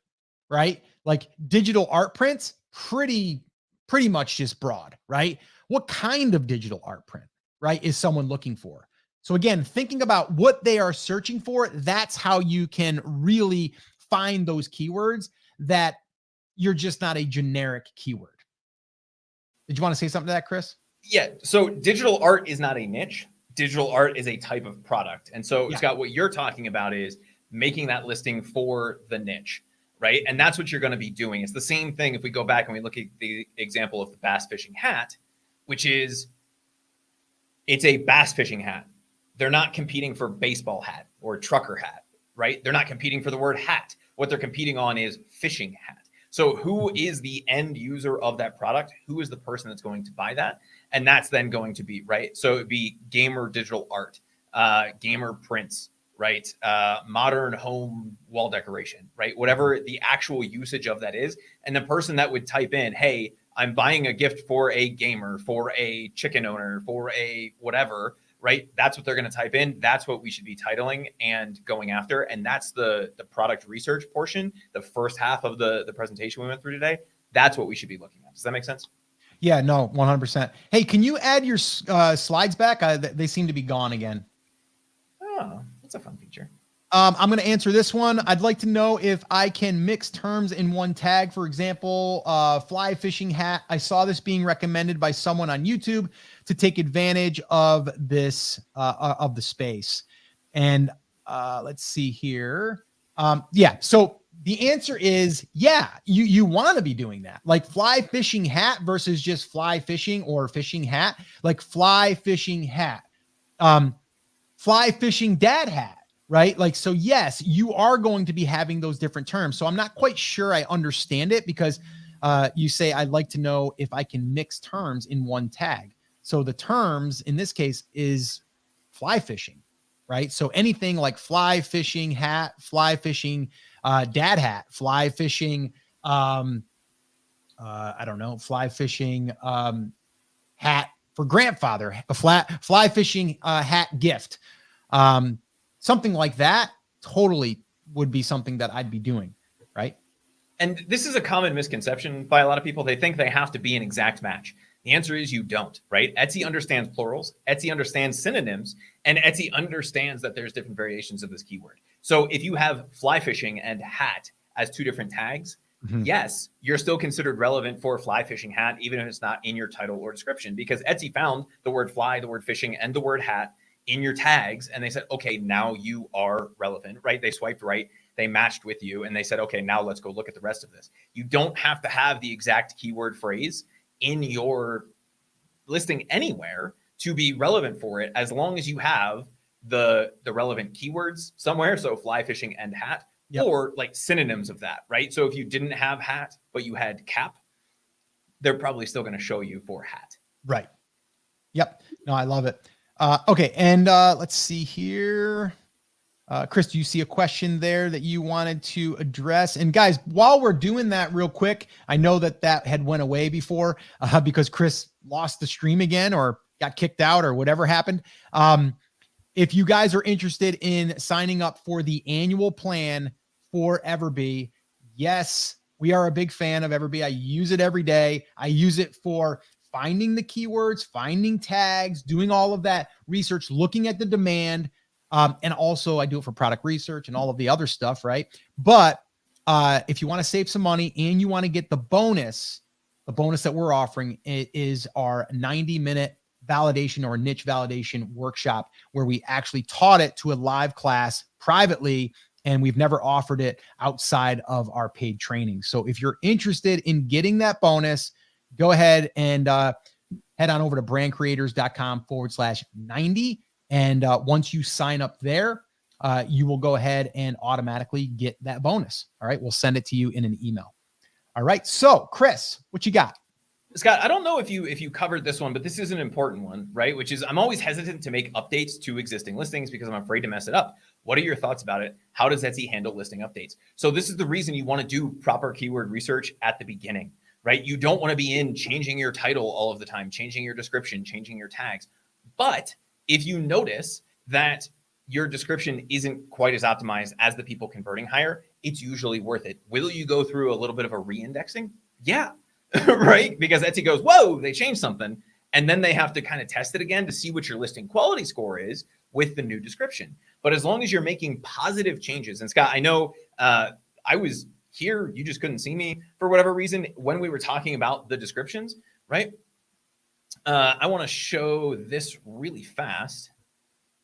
[SPEAKER 1] right? Like digital art prints, pretty much just broad, right? What kind of digital art print, right, is someone looking for? So again, thinking about what they are searching for, that's how you can really find those keywords that you're just not a generic keyword. Did you want to say something to that, Chris?
[SPEAKER 2] Yeah. So digital art is not a niche. Digital art is a type of product. And so, Scott, what you're talking about is making that listing for the niche, right? And that's what you're going to be doing. It's the same thing if we go back and we look at the example of the bass fishing hat, which is it's a bass fishing hat. They're not competing for baseball hat or trucker hat, right? They're not competing for the word hat. What they're competing on is fishing hat. So who is the end user of that product? Who is the person that's going to buy that? And that's then going to be, right? So it'd be gamer digital art, gamer prints, right? Modern home wall decoration, right? Whatever the actual usage of that is. And the person that would type in, hey, I'm buying a gift for a gamer, for a chicken owner, for a whatever, right? That's what they're going to type in. That's what we should be titling and going after. And that's the product research portion, the first half of the presentation we went through today. That's what we should be looking at. Does that make sense?
[SPEAKER 1] Yeah, no, 100%. Hey, can you add your slides back? They seem to be gone again.
[SPEAKER 2] Oh, that's a fun feature.
[SPEAKER 1] I'm going to answer this one. I'd like to know if I can mix terms in one tag. For example, fly fishing hat. I saw this being recommended by someone on YouTube to take advantage of this, of the space. And let's see here. Yeah. So the answer is, yeah, you want to be doing that. Like fly fishing hat versus just fly fishing or fishing hat, like fly fishing hat, fly fishing dad hat. Right? Like, so yes, you are going to be having those different terms. So I'm not quite sure I understand it because you say, I'd like to know if I can mix terms in one tag. So the terms in this case is fly fishing, right? So anything like fly fishing hat, fly fishing dad hat, fly fishing, I don't know, fly fishing hat for grandfather, a fly fishing hat gift. Something like that totally would be something that I'd be doing, right?
[SPEAKER 2] And this is a common misconception by a lot of people. They think they have to be an exact match. The answer is you don't, right? Etsy understands plurals, Etsy understands synonyms, and Etsy understands that there's different variations of this keyword. So if you have fly fishing and hat as two different tags, yes, you're still considered relevant for fly fishing hat, even if it's not in your title or description, because Etsy found the word fly, the word fishing, and the word hat in your tags. And they said, okay, now you are relevant, right? They swiped right, they matched with you, and they said, okay, now let's go look at the rest of this. You don't have to have the exact keyword phrase in your listing anywhere to be relevant for it, as long as you have the relevant keywords somewhere. So fly fishing and hat, or like synonyms of that, right? So if you didn't have hat, but you had cap, they're probably still going to show you for hat.
[SPEAKER 1] Right. Yep. No, I love it. Okay. And let's see here. Chris, do you see a question there that you wanted to address? And guys, while we're doing that real quick, I know that had went away before because Chris lost the stream again or got kicked out or whatever happened. If you guys are interested in signing up for the annual plan for Everbee, yes, we are a big fan of Everbee. I use it every day. I use it for finding the keywords, finding tags, doing all of that research, looking at the demand. And also I do it for product research and all of the other stuff, right? But if you want to save some money and you want to get the bonus that we're offering, it is our 90-minute validation or niche validation workshop where we actually taught it to a live class privately, and we've never offered it outside of our paid training. So if you're interested in getting that bonus, go ahead and head on over to brandcreators.com/90. And once you sign up there, you will go ahead and automatically get that bonus. All right. We'll send it to you in an email. All right. So Chris, what you got?
[SPEAKER 2] Scott, I don't know if you covered this one, but this is an important one, right? Which is I'm always hesitant to make updates to existing listings because I'm afraid to mess it up. What are your thoughts about it? How does Etsy handle listing updates? So this is the reason you want to do proper keyword research at the beginning, right? You don't want to be changing your title all of the time, changing your description, changing your tags. But if you notice that your description isn't quite as optimized as the people converting higher, it's usually worth it. Will you go through a little bit of a re-indexing? Yeah, right? Because Etsy goes, whoa, they changed something. And then they have to kind of test it again to see what your listing quality score is with the new description. But as long as you're making positive changes, and Scott, I know I was here, you just couldn't see me for whatever reason when we were talking about the descriptions, right? I want to show this really fast.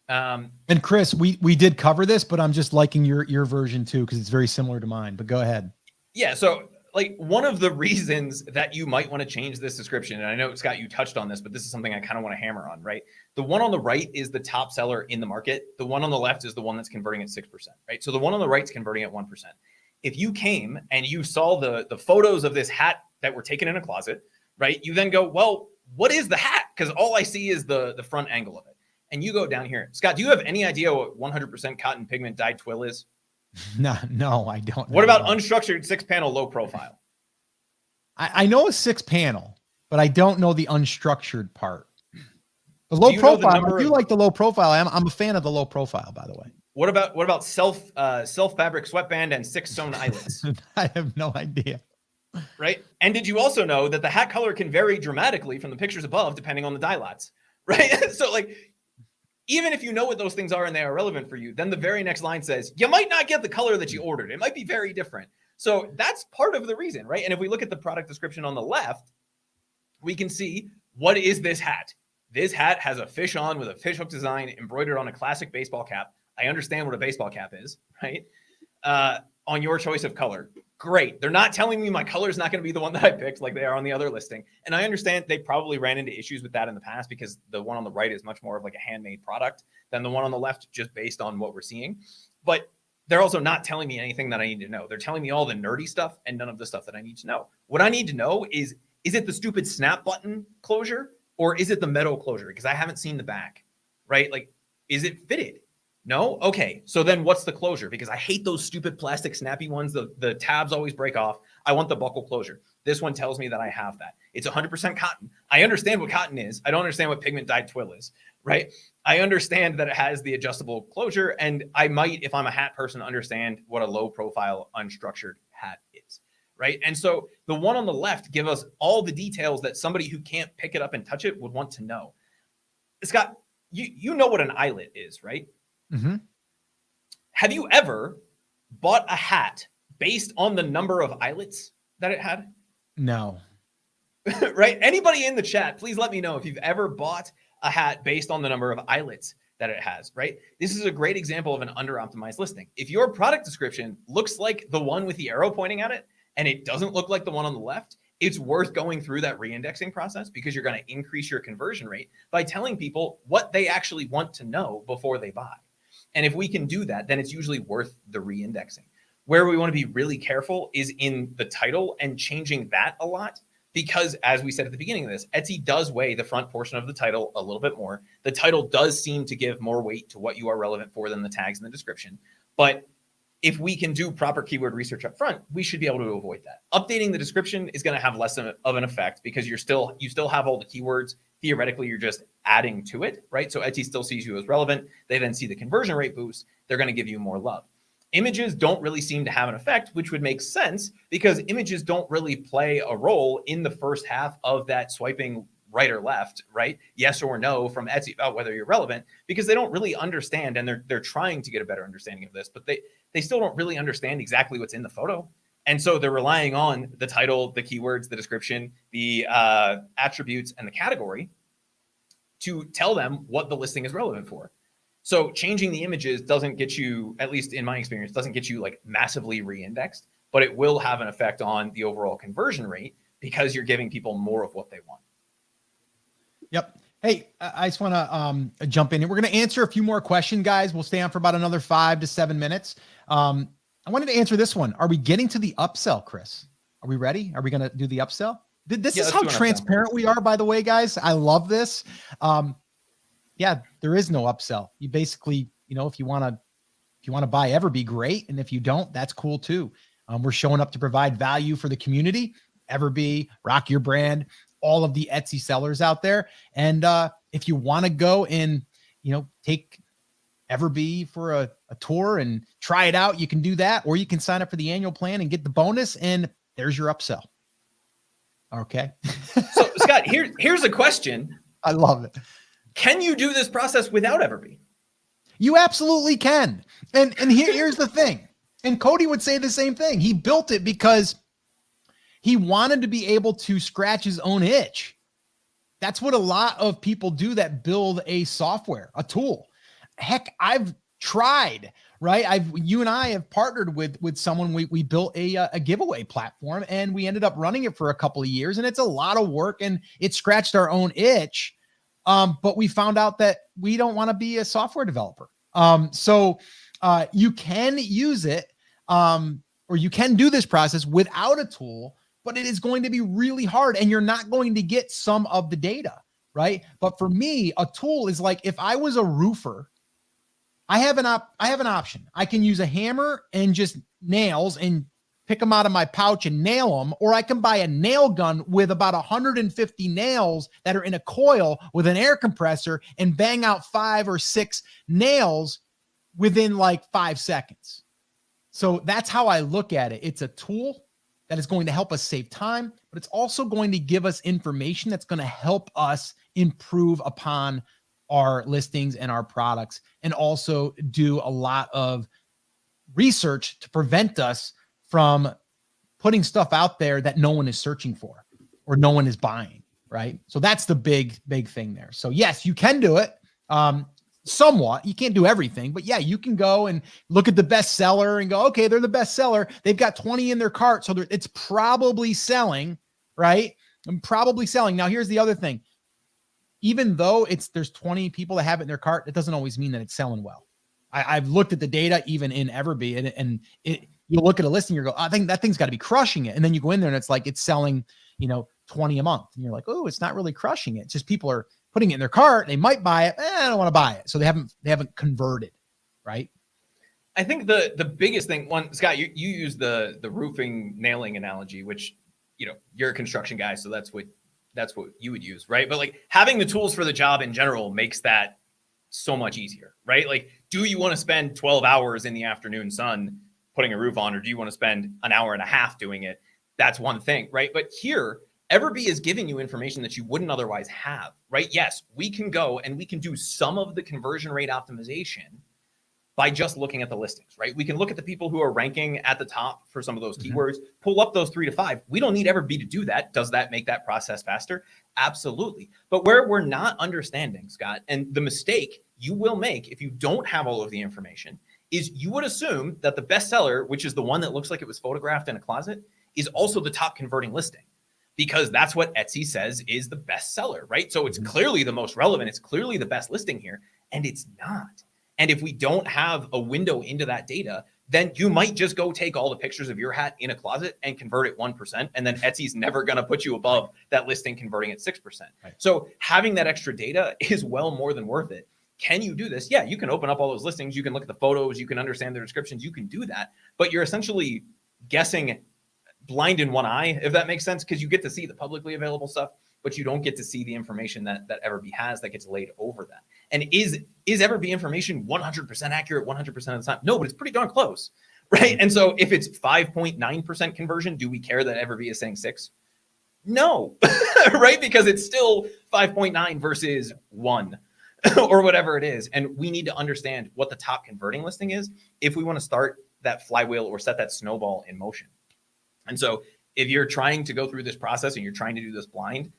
[SPEAKER 1] And Chris, we did cover this, but I'm just liking your version too, because it's very similar to mine, but go ahead.
[SPEAKER 2] Yeah. So like one of the reasons that you might want to change this description, and I know Scott, you touched on this, but this is something I kind of want to hammer on, right? The one on the right is the top seller in the market. The one on the left is the one that's converting at 6%, right? So the one on the right is converting at 1%. If you came and you saw the photos of this hat that were taken in a closet, right? You then go, well, what is the hat? Because all I see is the front angle of it. And you go down here. Scott, do you have any idea what 100% cotton pigment dyed twill is?
[SPEAKER 1] No, I don't.
[SPEAKER 2] What about unstructured 6-panel low profile?
[SPEAKER 1] I know a 6-panel, but I don't know the unstructured part. The low profile, I do like the low profile. I'm a fan of the low profile, by the way.
[SPEAKER 2] What about self fabric sweatband and 6 sewn eyelets?
[SPEAKER 1] I have no idea.
[SPEAKER 2] Right. And did you also know that the hat color can vary dramatically from the pictures above, depending on the dye lots, right? So like, even if you know what those things are and they are relevant for you, then the very next line says, you might not get the color that you ordered. It might be very different. So that's part of the reason, right? And if we look at the product description on the left, we can see, what is this hat? This hat has a fish on with a fish hook design embroidered on a classic baseball cap. I understand what a baseball cap is, right? On your choice of color. Great. They're not telling me my color is not going to be the one that I picked like they are on the other listing. And I understand they probably ran into issues with that in the past because the one on the right is much more of like a handmade product than the one on the left, just based on what we're seeing. But they're also not telling me anything that I need to know. They're telling me all the nerdy stuff and none of the stuff that I need to know. What I need to know is it the stupid snap button closure or is it the metal closure? Because I haven't seen the back, right? Like, is it fitted? No? Okay. So then what's the closure? Because I hate those stupid plastic snappy ones. The tabs always break off. I want the buckle closure. This one tells me that I have that. It's 100% cotton. I understand what cotton is. I don't understand what pigment dyed twill is, right? I understand that it has the adjustable closure, and I might, if I'm a hat person, understand what a low profile unstructured hat is, right? And so the one on the left give us all the details that somebody who can't pick it up and touch it would want to know. Scott, you know what an eyelet is, right?
[SPEAKER 1] Mm-hmm.
[SPEAKER 2] Have you ever bought a hat based on the number of eyelets that it had?
[SPEAKER 1] No.
[SPEAKER 2] Right? Anybody in the chat, please let me know if you've ever bought a hat based on the number of eyelets that it has, right? This is a great example of an under-optimized listing. If your product description looks like the one with the arrow pointing at it, and it doesn't look like the one on the left, it's worth going through that re-indexing process because you're going to increase your conversion rate by telling people what they actually want to know before they buy. And if we can do that, then it's usually worth the re-indexing. Where we want to be really careful is in the title and changing that a lot, because as we said at the beginning of this, Etsy does weigh the front portion of the title a little bit more. The title does seem to give more weight to what you are relevant for than the tags in the description. But if we can do proper keyword research up front, we should be able to avoid that. Updating the description is going to have less of an effect because you still have all the keywords. Theoretically, you're just adding to it, right? So Etsy still sees you as relevant. They then see the conversion rate boost. They're going to give you more love. Images don't really seem to have an effect, which would make sense because images don't really play a role in the first half of that swiping right or left, right? Yes or no from Etsy about whether you're relevant, because they don't really understand, and they're trying to get a better understanding of this, but they still don't really understand exactly what's in the photo. And so they're relying on the title, the keywords, the description, the attributes, and the category to tell them what the listing is relevant for. So changing the images doesn't get you, at least in my experience, doesn't get you like massively re-indexed, but it will have an effect on the overall conversion rate because you're giving people more of what they want.
[SPEAKER 1] Yep. Hey, I just want to jump in here. We're going to answer a few more questions, guys. We'll stay on for about another 5 to 7 minutes. I wanted to answer this one. Are we getting to the upsell, Chris? Are we ready? Are we going to do the upsell? This is how transparent we are, by the way, guys. I love this. Yeah, there is no upsell. You basically, if you want to buy Everbee, great. And if you don't, that's cool too. We're showing up to provide value for the community. Everbee, Rock Your Brand, all of the Etsy sellers out there. And if you want to go and, take Everbee for a tour and try it out, you can do that, or you can sign up for the annual plan and get the bonus, and there's your upsell. Okay.
[SPEAKER 2] So Scott, here's a question.
[SPEAKER 1] I love it.
[SPEAKER 2] Can you do this process without Everbee?
[SPEAKER 1] You absolutely can. And here's the thing. And Cody would say the same thing. He built it because he wanted to be able to scratch his own itch. That's what a lot of people do that build a software, a tool. Heck, I've tried, right? You and I have partnered with someone. We built a giveaway platform, and we ended up running it for a couple of years, and it's a lot of work, and it scratched our own itch. But we found out that we don't want to be a software developer. So you can use it, or you can do this process without a tool, but it is going to be really hard, and you're not going to get some of the data, right? But for me, a tool is like, if I was a roofer, I have an option. I can use a hammer and just nails and pick them out of my pouch and nail them, or I can buy a nail gun with about 150 nails that are in a coil with an air compressor and bang out 5 or 6 nails within like 5 seconds. So that's how I look at it. It's a tool that is going to help us save time, but it's also going to give us information that's going to help us improve upon our listings and our products, and also do a lot of research to prevent us from putting stuff out there that no one is searching for or no one is buying, right? So that's the big thing there. So yes, you can do it. Somewhat. You can't do everything, but yeah, you can go and look at the best seller and go, okay, they're the best seller. They've got 20 in their cart, so it's probably selling, right? And probably selling. Now, here's the other thing. Even though there's 20 people that have it in their cart, it doesn't always mean that it's selling well. I've looked at the data even in Everbee, and you look at a listing, you go, I think that thing's got to be crushing it. And then you go in there and it's like, it's selling, 20 a month. And you're like, oh, it's not really crushing it. It's just people are putting it in their cart. They might buy it. I don't want to buy it. So they haven't converted. Right.
[SPEAKER 2] I think the biggest thing, Scott, you use the roofing nailing analogy, which, you're a construction guy. So that's what you would use. Right. But like having the tools for the job in general makes that so much easier, right? Like, do you want to spend 12 hours in the afternoon sun putting a roof on, or do you want to spend an hour and a half doing it? That's one thing, right? But here, Everbee is giving you information that you wouldn't otherwise have, right? Yes, we can go and we can do some of the conversion rate optimization by just looking at the listings, right? We can look at the people who are ranking at the top for some of those keywords, pull up those 3 to 5. We don't need Everbee to do that. Does that make that process faster? Absolutely. But where we're not understanding, Scott, and the mistake you will make if you don't have all of the information, is you would assume that the bestseller, which is the one that looks like it was photographed in a closet, is also the top converting listing, because that's what Etsy says is the bestseller, right? So it's clearly the most relevant. It's clearly the best listing here, and it's not. And if we don't have a window into that data then you might just go take all the pictures of your hat in a closet and convert it 1%. And then Etsy's never going to put you above that listing converting at 6%.
[SPEAKER 1] Right.
[SPEAKER 2] So having that extra data is well more than worth it. Can you do this? Yeah, you can open up all those listings. You can look at the photos. You can understand their descriptions. You can do that. But you're essentially guessing blind in one eye, if that makes sense, because you get to see the publicly available stuff, but you don't get to see the information that Everbee has that gets laid over that. And is Everbee information 100% accurate 100% of the time? No, but it's pretty darn close, right? And so if it's 5.9% conversion, do we care that Everbee is saying 6? No, right? Because it's still 5.9 versus 1 or whatever it is. And we need to understand what the top converting listing is if we want to start that flywheel or set that snowball in motion. And so if you're trying to go through this process and you're trying to do this blind,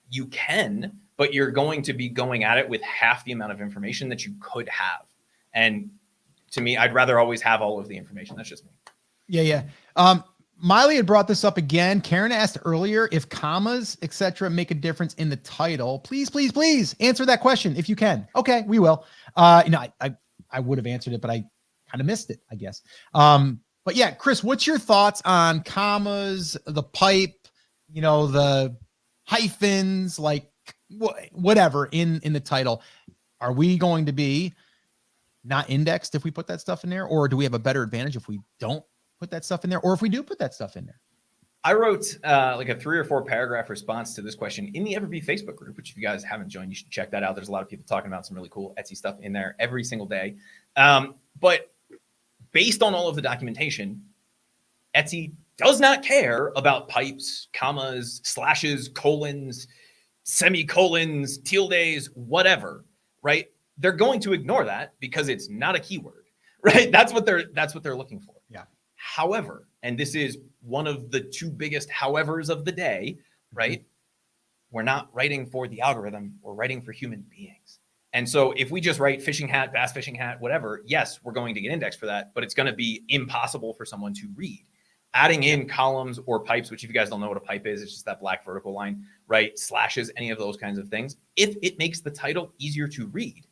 [SPEAKER 2] you can, but you're going to be going at it with half the amount of information that you could have. And to me, I'd rather always have all of the information. That's just me.
[SPEAKER 1] Yeah. Miley had brought this up again. Karen asked earlier if commas, etc., make a difference in the title. Please answer that question if you can. Okay, we will. I would have answered it, but I kind of missed it, I guess. But yeah, Chris, what's your thoughts on commas, the pipe, the hyphens, like whatever in the title? Are we going to be not indexed if we put that stuff in there? Or do we have a better advantage if we don't put that stuff in there? Or if we do put that stuff in there?
[SPEAKER 2] I wrote like a 3 or 4 paragraph response to this question in the Everbee Facebook group, which if you guys haven't joined, you should check that out. There's a lot of people talking about some really cool Etsy stuff in there every single day. But based on all of the documentation, Etsy does not care about pipes, commas, slashes, colons, semicolons, tildes, whatever, right? They're going to ignore that because it's not a keyword, right? That's what they're looking for.
[SPEAKER 1] Yeah.
[SPEAKER 2] However, and this is one of the 2 biggest howevers of the day, right? We're not writing for the algorithm, we're writing for human beings. And so if we just write fishing hat, bass fishing hat, whatever, yes, we're going to get indexed for that, but it's going to be impossible for someone to read. Adding in columns or pipes, which if you guys don't know what a pipe is, it's just that black vertical line, right? Slashes, any of those kinds of things. If it makes the title easier to read,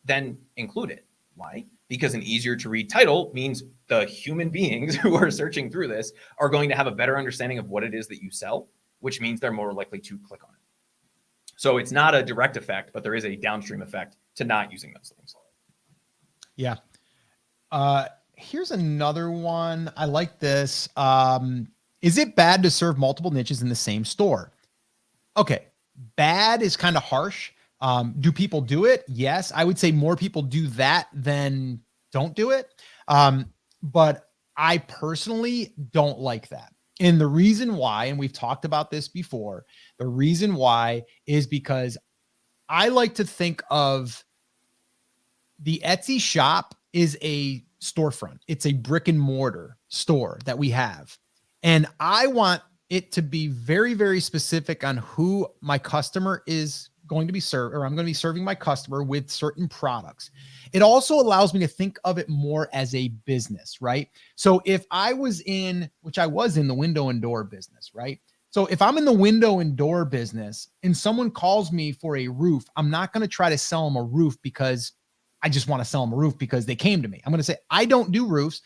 [SPEAKER 2] then include it. Why? Because an easier to read title means the human beings who are searching through this are going to have a better understanding of what it is that you sell, which means they're more likely to click on it. So it's not a direct effect, but there is a downstream effect to not using those things.
[SPEAKER 1] Yeah. Here's another one. I like this. Is it bad to serve multiple niches in the same store? Okay. Bad is kind of harsh. Do people do it? Yes. I would say more people do that than don't do it. But I personally don't like that. And the reason why, and we've talked about this before, the reason why is because I like to think of the Etsy shop is a storefront. It's a brick and mortar store that we have. And I want it to be very, very specific on who my customer is going to be served, or I'm going to be serving my customer with certain products. It also allows me to think of it more as a business, right? So if I was in, which I was in the window and door business, right? So if I'm in the window and door business and someone calls me for a roof, I'm not going to try to sell them a roof because I just want to sell them a roof because they came to me. I'm going to say, I don't do roofs.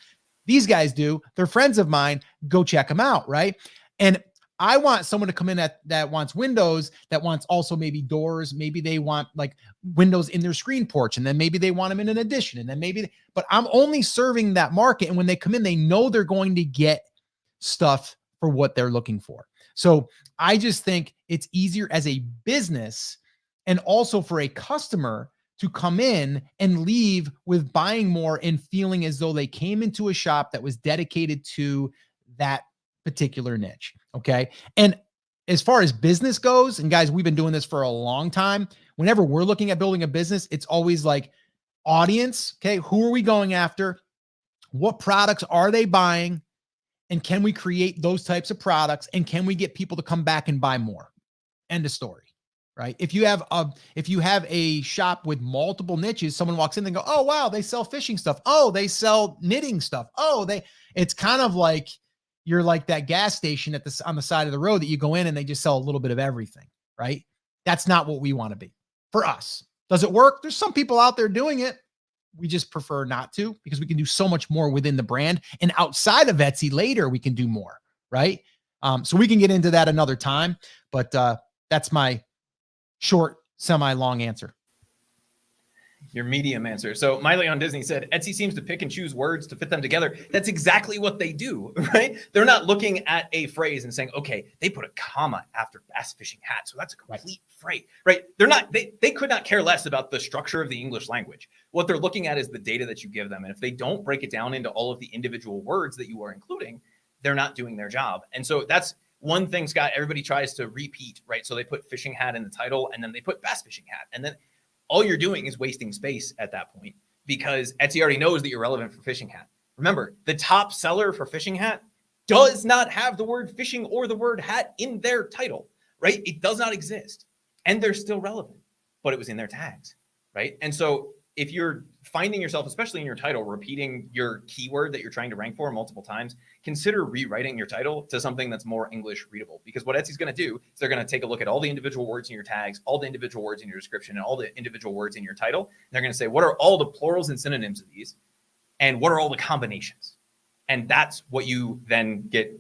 [SPEAKER 1] These guys do. They're friends of mine. Go check them out, right? And I want someone to come in that wants windows, that wants also maybe doors. Maybe they want like windows in their screen porch, and then maybe they want them in an addition, and then but I'm only serving that market. And when they come in, they know they're going to get stuff for what they're looking for. So I just think it's easier as a business and also for a customer to come in and leave with buying more and feeling as though they came into a shop that was dedicated to that particular niche. Okay. And as far as business goes, and guys, we've been doing this for a long time. Whenever we're looking at building a business, it's always like audience. Okay. Who are we going after? What products are they buying? And can we create those types of products? And can we get people to come back and buy more? End of story. Right. If you have a shop with multiple niches, someone walks in and go, oh, wow, they sell fishing stuff. Oh, they sell knitting stuff. Oh, it's kind of like, you're like that gas station on the side of the road that you go in and they just sell a little bit of everything, right? That's not what we want to be for us. Does it work? There's some people out there doing it. we just prefer not to, because we can do so much more within the brand, and outside of Etsy later, we can do more, right? So we can get into that another time, but that's my short, semi-long answer.
[SPEAKER 2] Your medium answer. So Miley on Disney said, Etsy seems to pick and choose words to fit them together. That's exactly what they do, right? They're not looking at a phrase and saying, okay, they put a comma after bass fishing hat, so that's a complete phrase, right? They're not, they could not care less about the structure of the English language. What they're looking at is the data that you give them. And if they don't break it down into all of the individual words that you are including, they're not doing their job. And so that's one thing, Scott, everybody tries to repeat, right? So they put fishing hat in the title, and then they put bass fishing hat, and then all you're doing is wasting space at that point, because Etsy already knows that you're relevant for fishing hat. Remember, the top seller for fishing hat does not have the word fishing or the word hat in their title, right? It does not exist, and they're still relevant, but it was in their tags, right? And so if you're finding yourself, especially in your title, repeating your keyword that you're trying to rank for multiple times, consider rewriting your title to something that's more English readable. Because what Etsy's going to do is they're going to take a look at all the individual words in your tags, all the individual words in your description, and all the individual words in your title. And they're going to say, what are all the plurals and synonyms of these? And what are all the combinations? And that's what you then get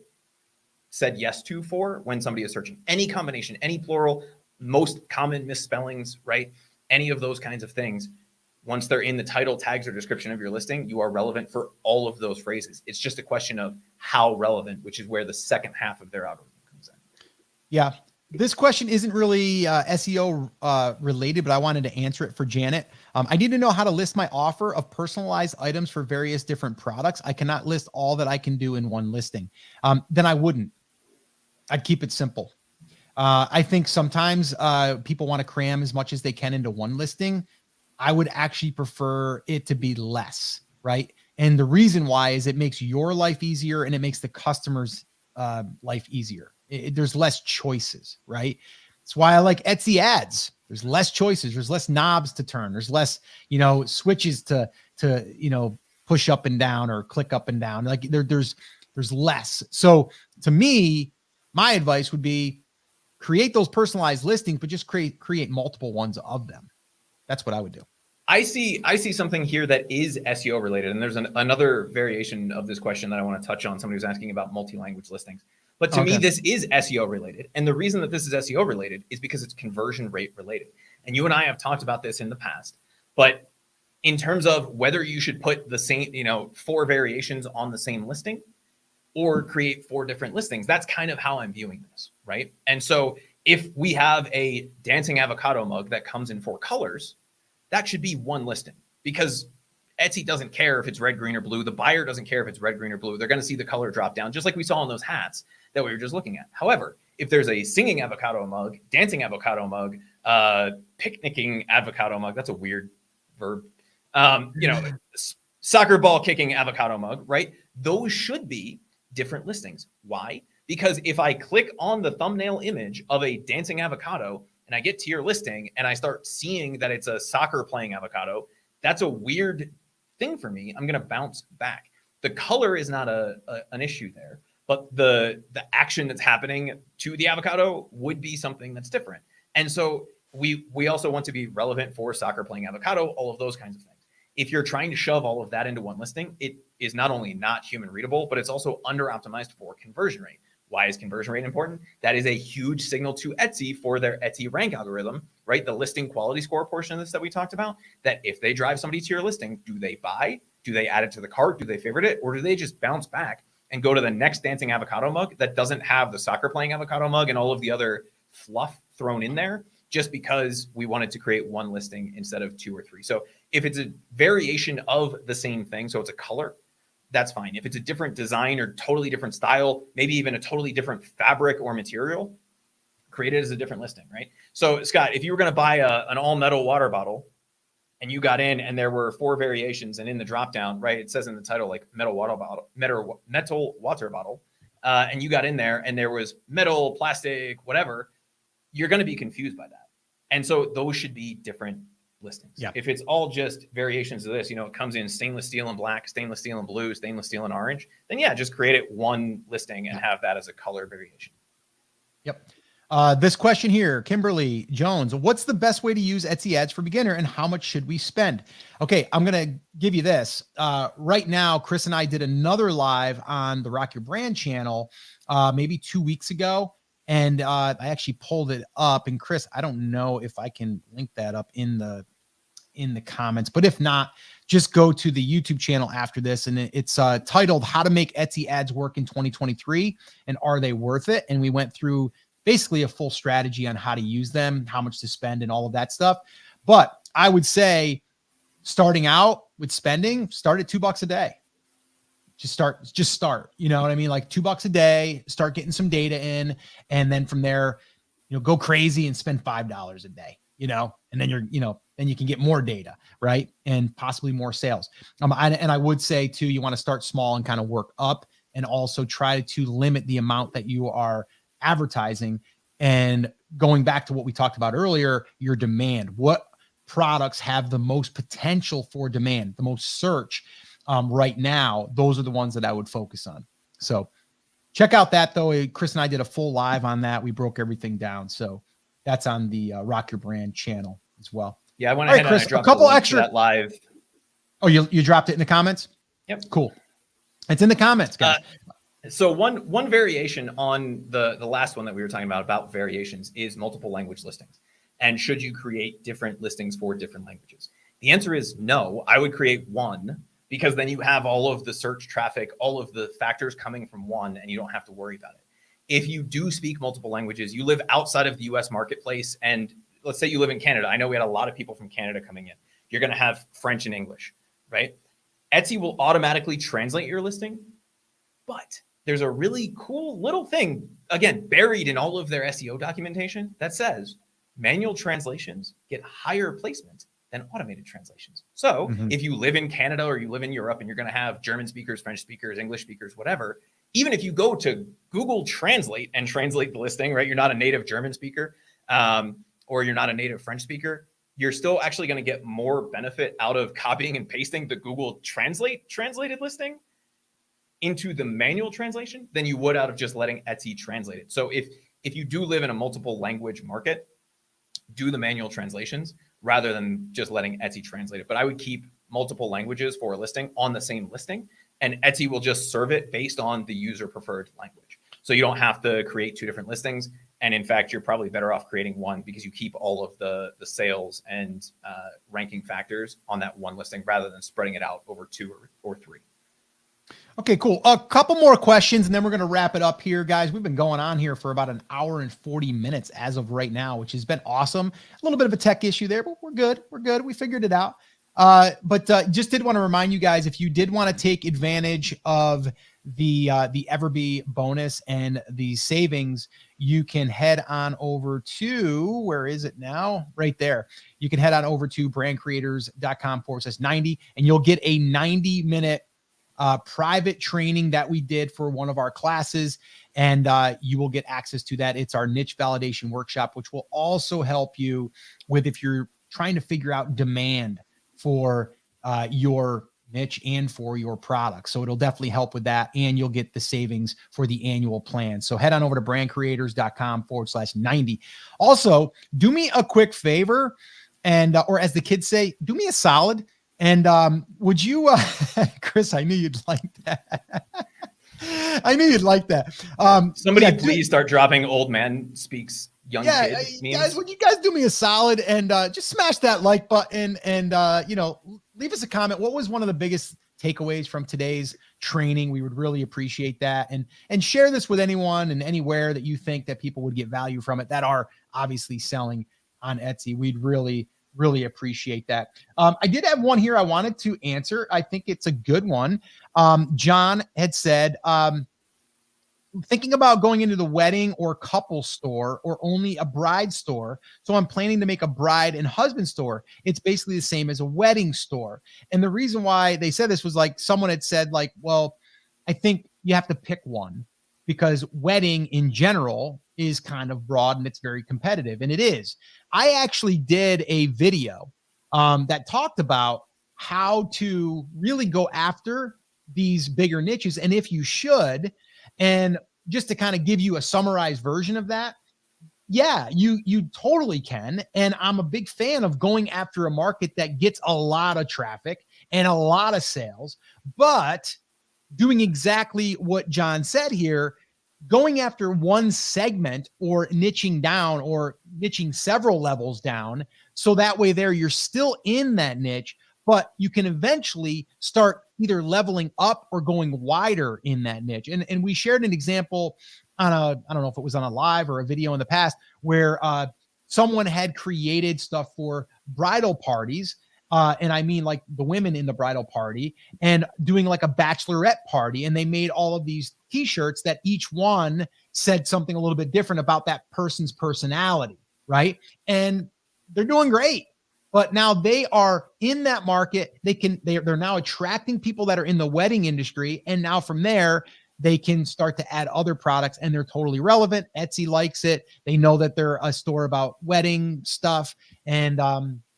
[SPEAKER 2] said yes to for when somebody is searching. Any combination, any plural, most common misspellings, right? Any of those kinds of things. Once they're in the title, tags, or description of your listing, you are relevant for all of those phrases. It's just a question of how relevant, which is where the second half of their algorithm comes in.
[SPEAKER 1] Yeah. This question isn't really SEO related, but I wanted to answer it for Janet. I need to know how to list my offer of personalized items for various different products. I cannot list all that I can do in one listing. Then I wouldn't. I'd keep it simple. I think sometimes people want to cram as much as they can into one listing. I would actually prefer it to be less, right? And the reason why is it makes your life easier, and it makes the customer's life easier. There's less choices, right? That's why I like Etsy ads. There's less choices. There's less knobs to turn. There's less, switches to push up and down or click up and down. Like there's less. So to me, my advice would be create those personalized listings, but just create multiple ones of them. That's what I would do.
[SPEAKER 2] I see something here that is SEO related, and there's another variation of this question that I want to touch on. Somebody was asking about multi-language listings, but to me, this is SEO related. And the reason that this is SEO related is because it's conversion rate related. And you and I have talked about this in the past, but in terms of whether you should put the same, 4 variations on the same listing or create 4 different listings, that's kind of how I'm viewing this, right? And so if we have a dancing avocado mug that comes in 4 colors, that should be one listing, because Etsy doesn't care if it's red, green, or blue. The buyer doesn't care if it's red, green, or blue. They're going to see the color drop down, just like we saw in those hats that we were just looking at. However, if there's a singing avocado mug, dancing avocado mug, picnicking avocado mug, that's a weird verb, soccer ball kicking avocado mug, right? Those should be different listings. Why? Because if I click on the thumbnail image of a dancing avocado and I get to your listing and I start seeing that it's a soccer playing avocado, that's a weird thing for me. I'm going to bounce back. The color is not an issue there, but the action that's happening to the avocado would be something that's different. And so we also want to be relevant for soccer playing avocado, all of those kinds of things. If you're trying to shove all of that into one listing, it is not only not human readable, but it's also under optimized for conversion rate. Why is conversion rate important? That is a huge signal to Etsy for their Etsy rank algorithm, right? The listing quality score portion of this that we talked about, that if they drive somebody to your listing, do they buy? Do they add it to the cart? Do they favorite it? Or do they just bounce back and go to the next dancing avocado mug that doesn't have the soccer playing avocado mug and all of the other fluff thrown in there, just because we wanted to create one listing instead of 2 or 3. So if it's a variation of the same thing, so it's a color, that's fine. If it's a different design or totally different style, maybe even a totally different fabric or material, create it as a different listing, right? So Scott, if you were going to buy an all metal water bottle and you got in and there were 4 variations, and in the dropdown, right, it says in the title, like metal water bottle, metal water bottle, and you got in there and there was metal, plastic, whatever, you're going to be confused by that. And so those should be different listings. Yeah. If it's all just variations of this, it comes in stainless steel and black, stainless steel and blue, stainless steel and orange, then yeah, just create it one listing and have that as a color variation.
[SPEAKER 1] Yep. This question here, Kimberly Jones, what's the best way to use Etsy ads for beginner and how much should we spend? Okay, I'm going to give you this. Right now, Chris and I did another live on the Rock Your Brand channel maybe 2 weeks ago. And I actually pulled it up. And Chris, I don't know if I can link that up in the comments, but if not, just go to the YouTube channel after this. And it's titled How to Make Etsy Ads Work in 2023 and Are They Worth It? And we went through basically a full strategy on how to use them, how much to spend and all of that stuff. But I would say starting out with spending, start at $2 a day. Just start, you know what I mean? Like $2 a day, start getting some data in. And then from there, go crazy and spend $5 a day, and then then you can get more data, right? And possibly more sales. And I would say too, you want to start small and kind of work up, and also try to limit the amount that you are advertising. And going back to what we talked about earlier, your demand, what products have the most potential for demand, the most search right now, those are the ones that I would focus on. So check out that though. Chris and I did a full live on that. We broke everything down. So that's on the Rock Your Brand channel as well.
[SPEAKER 2] Yeah, I went ahead
[SPEAKER 1] Chris,
[SPEAKER 2] and I dropped
[SPEAKER 1] a couple
[SPEAKER 2] the link
[SPEAKER 1] extra
[SPEAKER 2] to that live.
[SPEAKER 1] Oh, you dropped it in the comments?
[SPEAKER 2] Yep.
[SPEAKER 1] Cool. It's in the comments, guys.
[SPEAKER 2] So one variation on the last one that we were talking about variations is multiple language listings. And should you create different listings for different languages? The answer is no. I would create one, because then you have all of the search traffic, all of the factors coming from one, and you don't have to worry about it. If you do speak multiple languages, you live outside of the US marketplace, and let's say you live in Canada. I know we had a lot of people from Canada coming in. You're going to have French and English, right? Etsy will automatically translate your listing, but there's a really cool little thing, again, buried in all of their SEO documentation that says manual translations get higher placement than automated translations. So if you live in Canada or you live in Europe and you're going to have German speakers, French speakers, English speakers, whatever, even if you go to Google Translate and translate the listing, right? You're not a native German speaker or you're not a native French speaker, you're still actually going to get more benefit out of copying and pasting the Google translated listing into the manual translation than you would out of just letting Etsy translate it. So if you do live in a multiple language market, do the manual translations rather than just letting Etsy translate it. But I would keep multiple languages for a listing on the same listing, and Etsy will just serve it based on the user preferred language. So you don't have to create two different listings. And in fact, you're probably better off creating one, because you keep all of the sales and ranking factors on that one listing rather than spreading it out over two or three.
[SPEAKER 1] Okay, cool. A couple more questions and then we're going to wrap it up here, guys. We've been going on here for about an hour and 40 minutes as of right now, which has been awesome. A little bit of a tech issue there, but we're good. We're good. We figured it out. But just did want to remind you guys, if you did want to take advantage of the Everbee bonus and the savings, you can head on over to, where is it now? Right there. You can head on over to brandcreators.com/90 and you'll get a 90-minute private training that we did for one of our classes. And you will get access to that. It's our niche validation workshop, which will also help you with, if you're trying to figure out demand for your niche and for your product. So it'll definitely help with that. And you'll get the savings for the annual plan. So head on over to brandcreators.com/90. Also, do me a quick favor, and, or as the kids say, do me a solid. And would you, Chris, I knew you'd like that. I knew you'd like that.
[SPEAKER 2] Somebody please start dropping old man speaks young kid memes.
[SPEAKER 1] Guys, would you guys do me a solid and just smash that like button and, leave us a comment. What was one of the biggest takeaways from today's training? We would really appreciate that. And share this with anyone and anywhere that you think that people would get value from it that are obviously selling on Etsy. We'd really appreciate that. I did have one here I wanted to answer. I think it's a good one. John had said, thinking about going into the wedding or couple store or only a bride store. So I'm planning to make a bride and husband store. It's basically the same as a wedding store. And the reason why they said this was, like, someone had said, like, well, I think you have to pick one because wedding in general is kind of broad and it's very competitive. And it is. I actually did a video that talked about how to really go after these bigger niches and if you should. And just to kind of give you a summarized version of that, Yeah, you totally can. And I'm a big fan of going after a market that gets a lot of traffic and a lot of sales, but doing exactly what John said here, going after one segment or niching down or niching several levels down. So that way there you're still in that niche, but you can eventually start either leveling up or going wider in that niche. And we shared an example on I don't know if it was on a live or a video in the past where someone had created stuff for bridal parties. And I mean like the women in the bridal party and doing like a bachelorette party. And they made all of these t-shirts that each one said something a little bit different about that person's personality. Right. And they're doing great. But now they are in that market. They're now attracting people that are in the wedding industry. And now from there, they can start to add other products and they're totally relevant. Etsy likes it. They know that they're a store about wedding stuff. And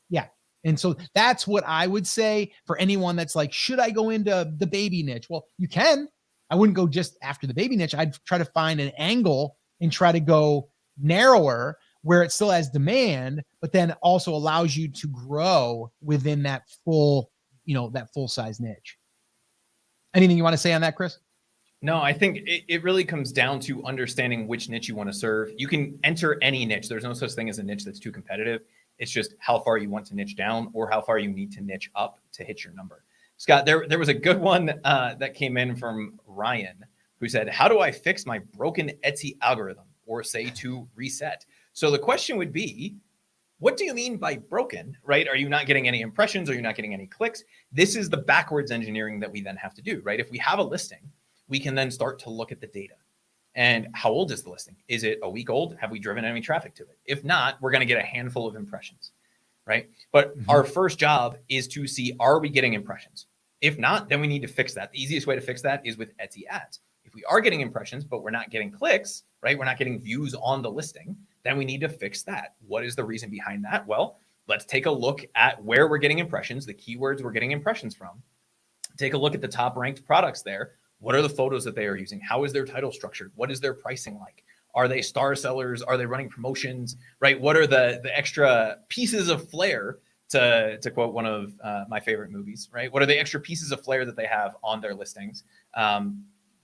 [SPEAKER 1] yeah. And so that's what I would say for anyone that's like, should I go into the baby niche? Well, you can. I wouldn't go just after the baby niche. I'd try to find an angle and try to go narrower where it still has demand, but then also allows you to grow within that full, that full size niche. Anything you want to say on that, Chris?
[SPEAKER 2] No, I think it really comes down to understanding which niche you want to serve. You can enter any niche. There's no such thing as a niche that's too competitive. It's just how far you want to niche down or how far you need to niche up to hit your number. Scott, there was a good one that came in from Ryan who said, how do I fix my broken Etsy algorithm or say to reset? So the question would be, what do you mean by broken, right? Are you not getting any impressions? Are you not getting any clicks? This is the backwards engineering that we then have to do, right? If we have a listing, we can then start to look at the data. And how old is the listing? Is it a week old? Have we driven any traffic to it? If not, we're going to get a handful of impressions, right? But our first job is to see, are we getting impressions? If not, then we need to fix that. The easiest way to fix that is with Etsy ads. If we are getting impressions, but we're not getting clicks, right? We're not getting views on the listing, then we need to fix that. What is the reason behind that? Well, let's take a look at where we're getting impressions, the keywords we're getting impressions from. Take a look at the top ranked products there. What are the photos that they are using? How is their title structured? What is their pricing like? Are they star sellers? Are they running promotions, right? What are the extra pieces of flair, to quote one of my favorite movies, right? What are the extra pieces of flair that they have on their listings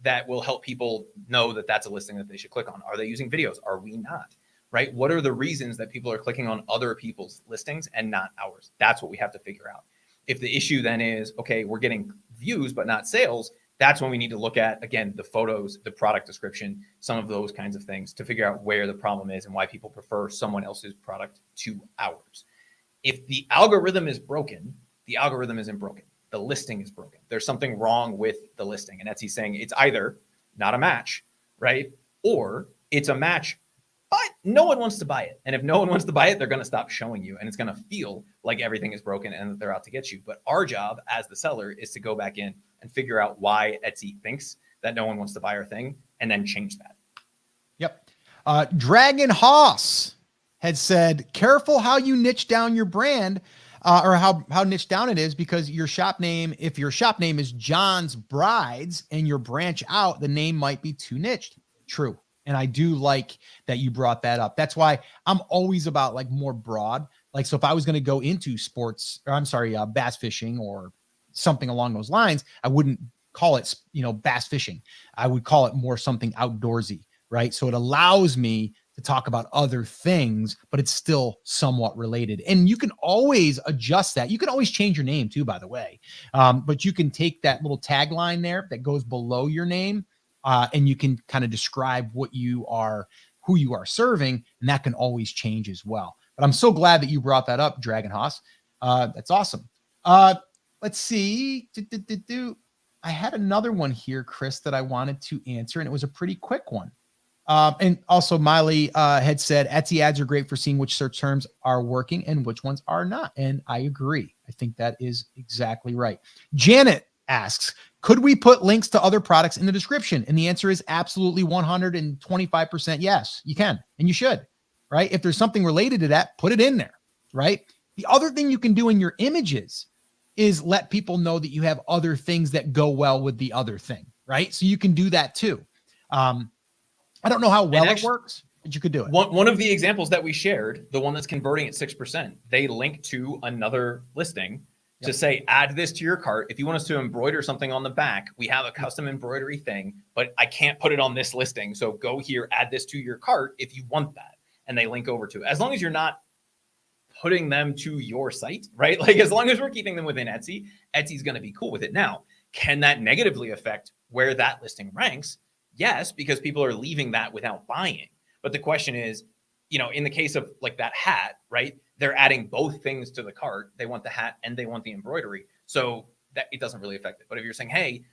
[SPEAKER 2] that will help people know that that's a listing that they should click on? Are they using videos? Are we not, right? What are the reasons that people are clicking on other people's listings and not ours? That's what we have to figure out. If the issue then is, okay, we're getting views, but not sales, that's when we need to look at, again, the photos, the product description, some of those kinds of things to figure out where the problem is and why people prefer someone else's product to ours. If the algorithm is broken, the algorithm isn't broken. The listing is broken. There's something wrong with the listing. And Etsy's saying it's either not a match, right? Or it's a match, but no one wants to buy it. And if no one wants to buy it, they're going to stop showing you. And it's going to feel like everything is broken and that they're out to get you. But our job as the seller is to go back in and figure out why Etsy thinks that no one wants to buy our thing and then change that. Yep.
[SPEAKER 1] Dragon Haas had said, careful how you niche down your brand or how niche down it is, because your shop name, if your shop name is John's Brides and your branch out, the name might be too niched. True. And I do like that you brought that up. That's why I'm always about like more broad. Like, so if I was going to go into sports, or I'm sorry, bass fishing or something along those lines, I wouldn't call it, bass fishing. I would call it more something outdoorsy, right? So it allows me to talk about other things, but it's still somewhat related. And you can always adjust that. You can always change your name too, by the way. But you can take that little tagline there that goes below your name, and you can kind of describe what you are, who you are serving, and that can always change as well. But I'm so glad that you brought that up, Dragon Haas. That's awesome. Let's see. I had another one here, Chris, that I wanted to answer, and it was a pretty quick one. And also Miley had said, Etsy ads are great for seeing which search terms are working and which ones are not. And I agree. I think that is exactly right. Janet asks, could we put links to other products in the description? And the answer is absolutely 125% yes, you can, and you should, right? If there's something related to that, put it in there, right? The other thing you can do in your images is let people know that you have other things that go well with the other thing, right? So you can do that too. I don't know how well it works. But you could do it.
[SPEAKER 2] One of the examples that we shared, the one that's converting at 6%, they link to another listing to say, add this to your cart. If you want us to embroider something on the back, we have a custom embroidery thing, but I can't put it on this listing. So go here, add this to your cart if you want that. And they link over to it. As long as you're not putting them to your site, right? Like as long as we're keeping them within Etsy, Etsy's going to be cool with it. Now, can that negatively affect where that listing ranks? Yes, because people are leaving that without buying. But the question is, in the case of like that hat, right? They're adding both things to the cart. They want the hat and they want the embroidery. So that it doesn't really affect it. But if you're saying, hey,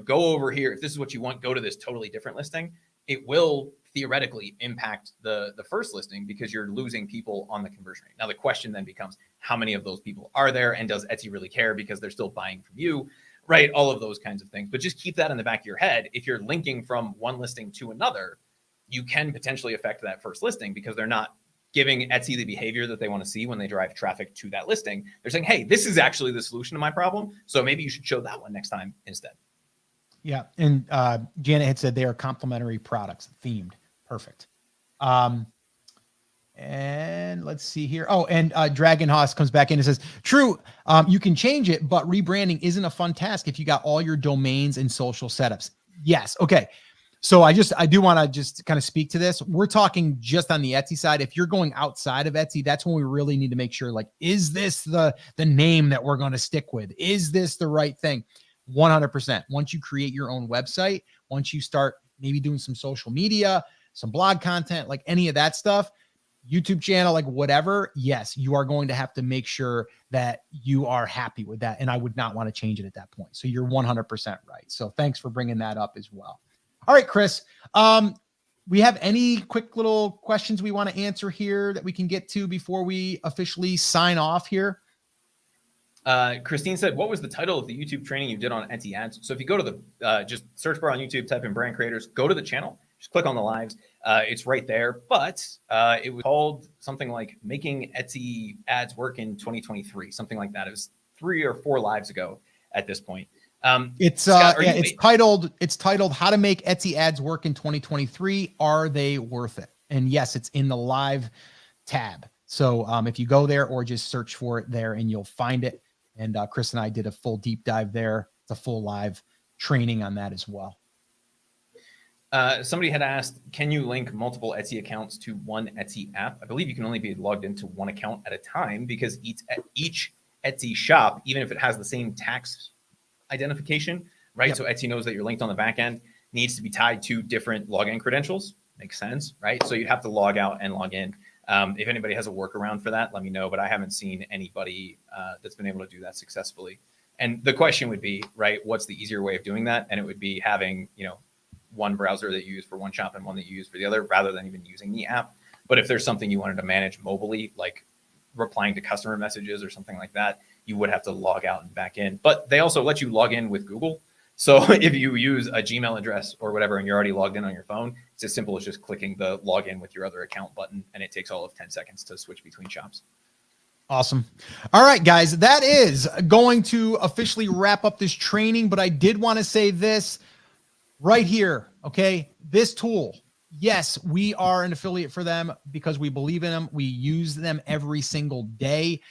[SPEAKER 2] go over here, if this is what you want, go to this totally different listing, it will theoretically impact the first listing because you're losing people on the conversion rate. Now, the question then becomes, how many of those people are there? And does Etsy really care because they're still buying from you, right? All of those kinds of things. But just keep that in the back of your head. If you're linking from one listing to another, you can potentially affect that first listing because they're not giving Etsy the behavior that they want to see when they drive traffic to that listing. They're saying, hey, this is actually the solution to my problem. So maybe you should show that one next time instead.
[SPEAKER 1] Yeah. And Janet had said they are complementary products, themed. Perfect. And let's see here. Oh, and Dragon Hoss comes back in and says, true, you can change it, but rebranding isn't a fun task if you got all your domains and social setups. Yes. Okay. So I do want to just kind of speak to this. We're talking just on the Etsy side. If you're going outside of Etsy, that's when we really need to make sure, like, is this the name that we're going to stick with? Is this the right thing? 100%. Once you create your own website, once you start maybe doing some social media, some blog content, like any of that stuff, YouTube channel, like whatever, yes, you are going to have to make sure that you are happy with that. And I would not want to change it at that point. So you're 100% right. So thanks for bringing that up as well. All right, Chris, we have any quick little questions we want to answer here that we can get to before we officially sign off here?
[SPEAKER 2] Christine said, what was the title of the YouTube training you did on Etsy ads? So if you go to the just search bar on YouTube, type in brand creators, go to the channel, just click on the lives. It's right there, but it was called something like making Etsy ads work in 2023, something like that. It was 3 or 4 lives ago at this point.
[SPEAKER 1] It's titled How to Make Etsy Ads Work in 2023. Are they worth it? And yes, it's in the live tab. So if you go there or just search for it there and you'll find it. And Chris and I did a full deep dive there. It's a full live training on that as well.
[SPEAKER 2] Somebody had asked, can you link multiple Etsy accounts to one Etsy app? I believe you can only be logged into one account at a time because each Etsy shop, even if it has the same tax identification, right? Yep. So Etsy knows that you're linked on the back end, needs to be tied to different login credentials. Makes sense, right? So you'd have to log out and log in. If anybody has a workaround for that, let me know, but I haven't seen anybody that's been able to do that successfully. And the question would be, right, what's the easier way of doing that? And it would be having, one browser that you use for one shop and one that you use for the other, rather than even using the app. But if there's something you wanted to manage mobily, like replying to customer messages or something like that, you would have to log out and back in. But they also let you log in with Google. So if you use a Gmail address or whatever, and you're already logged in on your phone, it's as simple as just clicking the login with your other account button, and it takes all of 10 seconds to switch between shops.
[SPEAKER 1] Awesome. All right, guys, that is going to officially wrap up this training, but I did want to say this right here. Okay. This tool, yes, we are an affiliate for them because we believe in them. We use them every single day.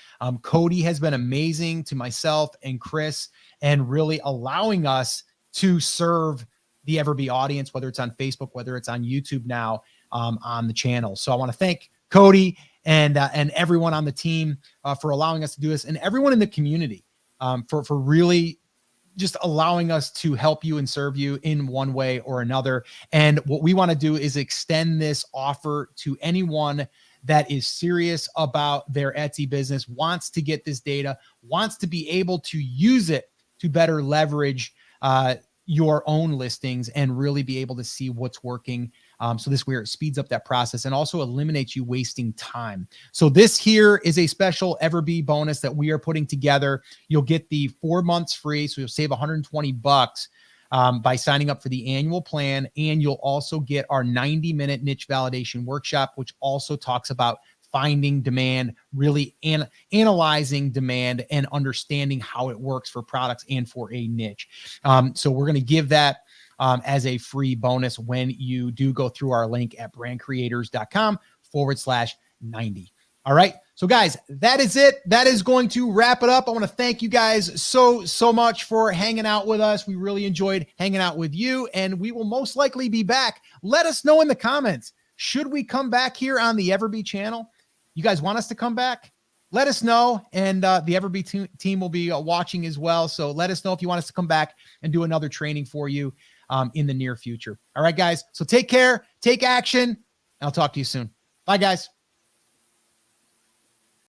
[SPEAKER 1] Cody has been amazing to myself and Chris, and really allowing us to serve the Everbee audience, whether it's on Facebook, whether it's on YouTube now, on the channel. So I want to thank Cody and everyone on the team for allowing us to do this, and everyone in the community for really just allowing us to help you and serve you in one way or another. And what we want to do is extend this offer to anyone that is serious about their Etsy business, wants to get this data, wants to be able to use it to better leverage your own listings and really be able to see what's working. So this where it speeds up that process and also eliminates you wasting time. So this here is a special Everbee bonus that we are putting together. You'll get the 4 months free. So you'll save $120 by signing up for the annual plan. And you'll also get our 90-minute niche validation workshop, which also talks about finding demand, really analyzing demand and understanding how it works for products and for a niche. So we're going to give that as a free bonus when you do go through our link at brandcreators.com/90. All right. So guys, that is it. That is going to wrap it up. I want to thank you guys so much for hanging out with us. We really enjoyed hanging out with you, and we will most likely be back. Let us know in the comments. Should we come back here on the Everbee channel? You guys want us to come back? Let us know. And the Everbee team will be watching as well. So let us know if you want us to come back and do another training for you in the near future. All right, guys. So take care, take action. And I'll talk to you soon. Bye, guys.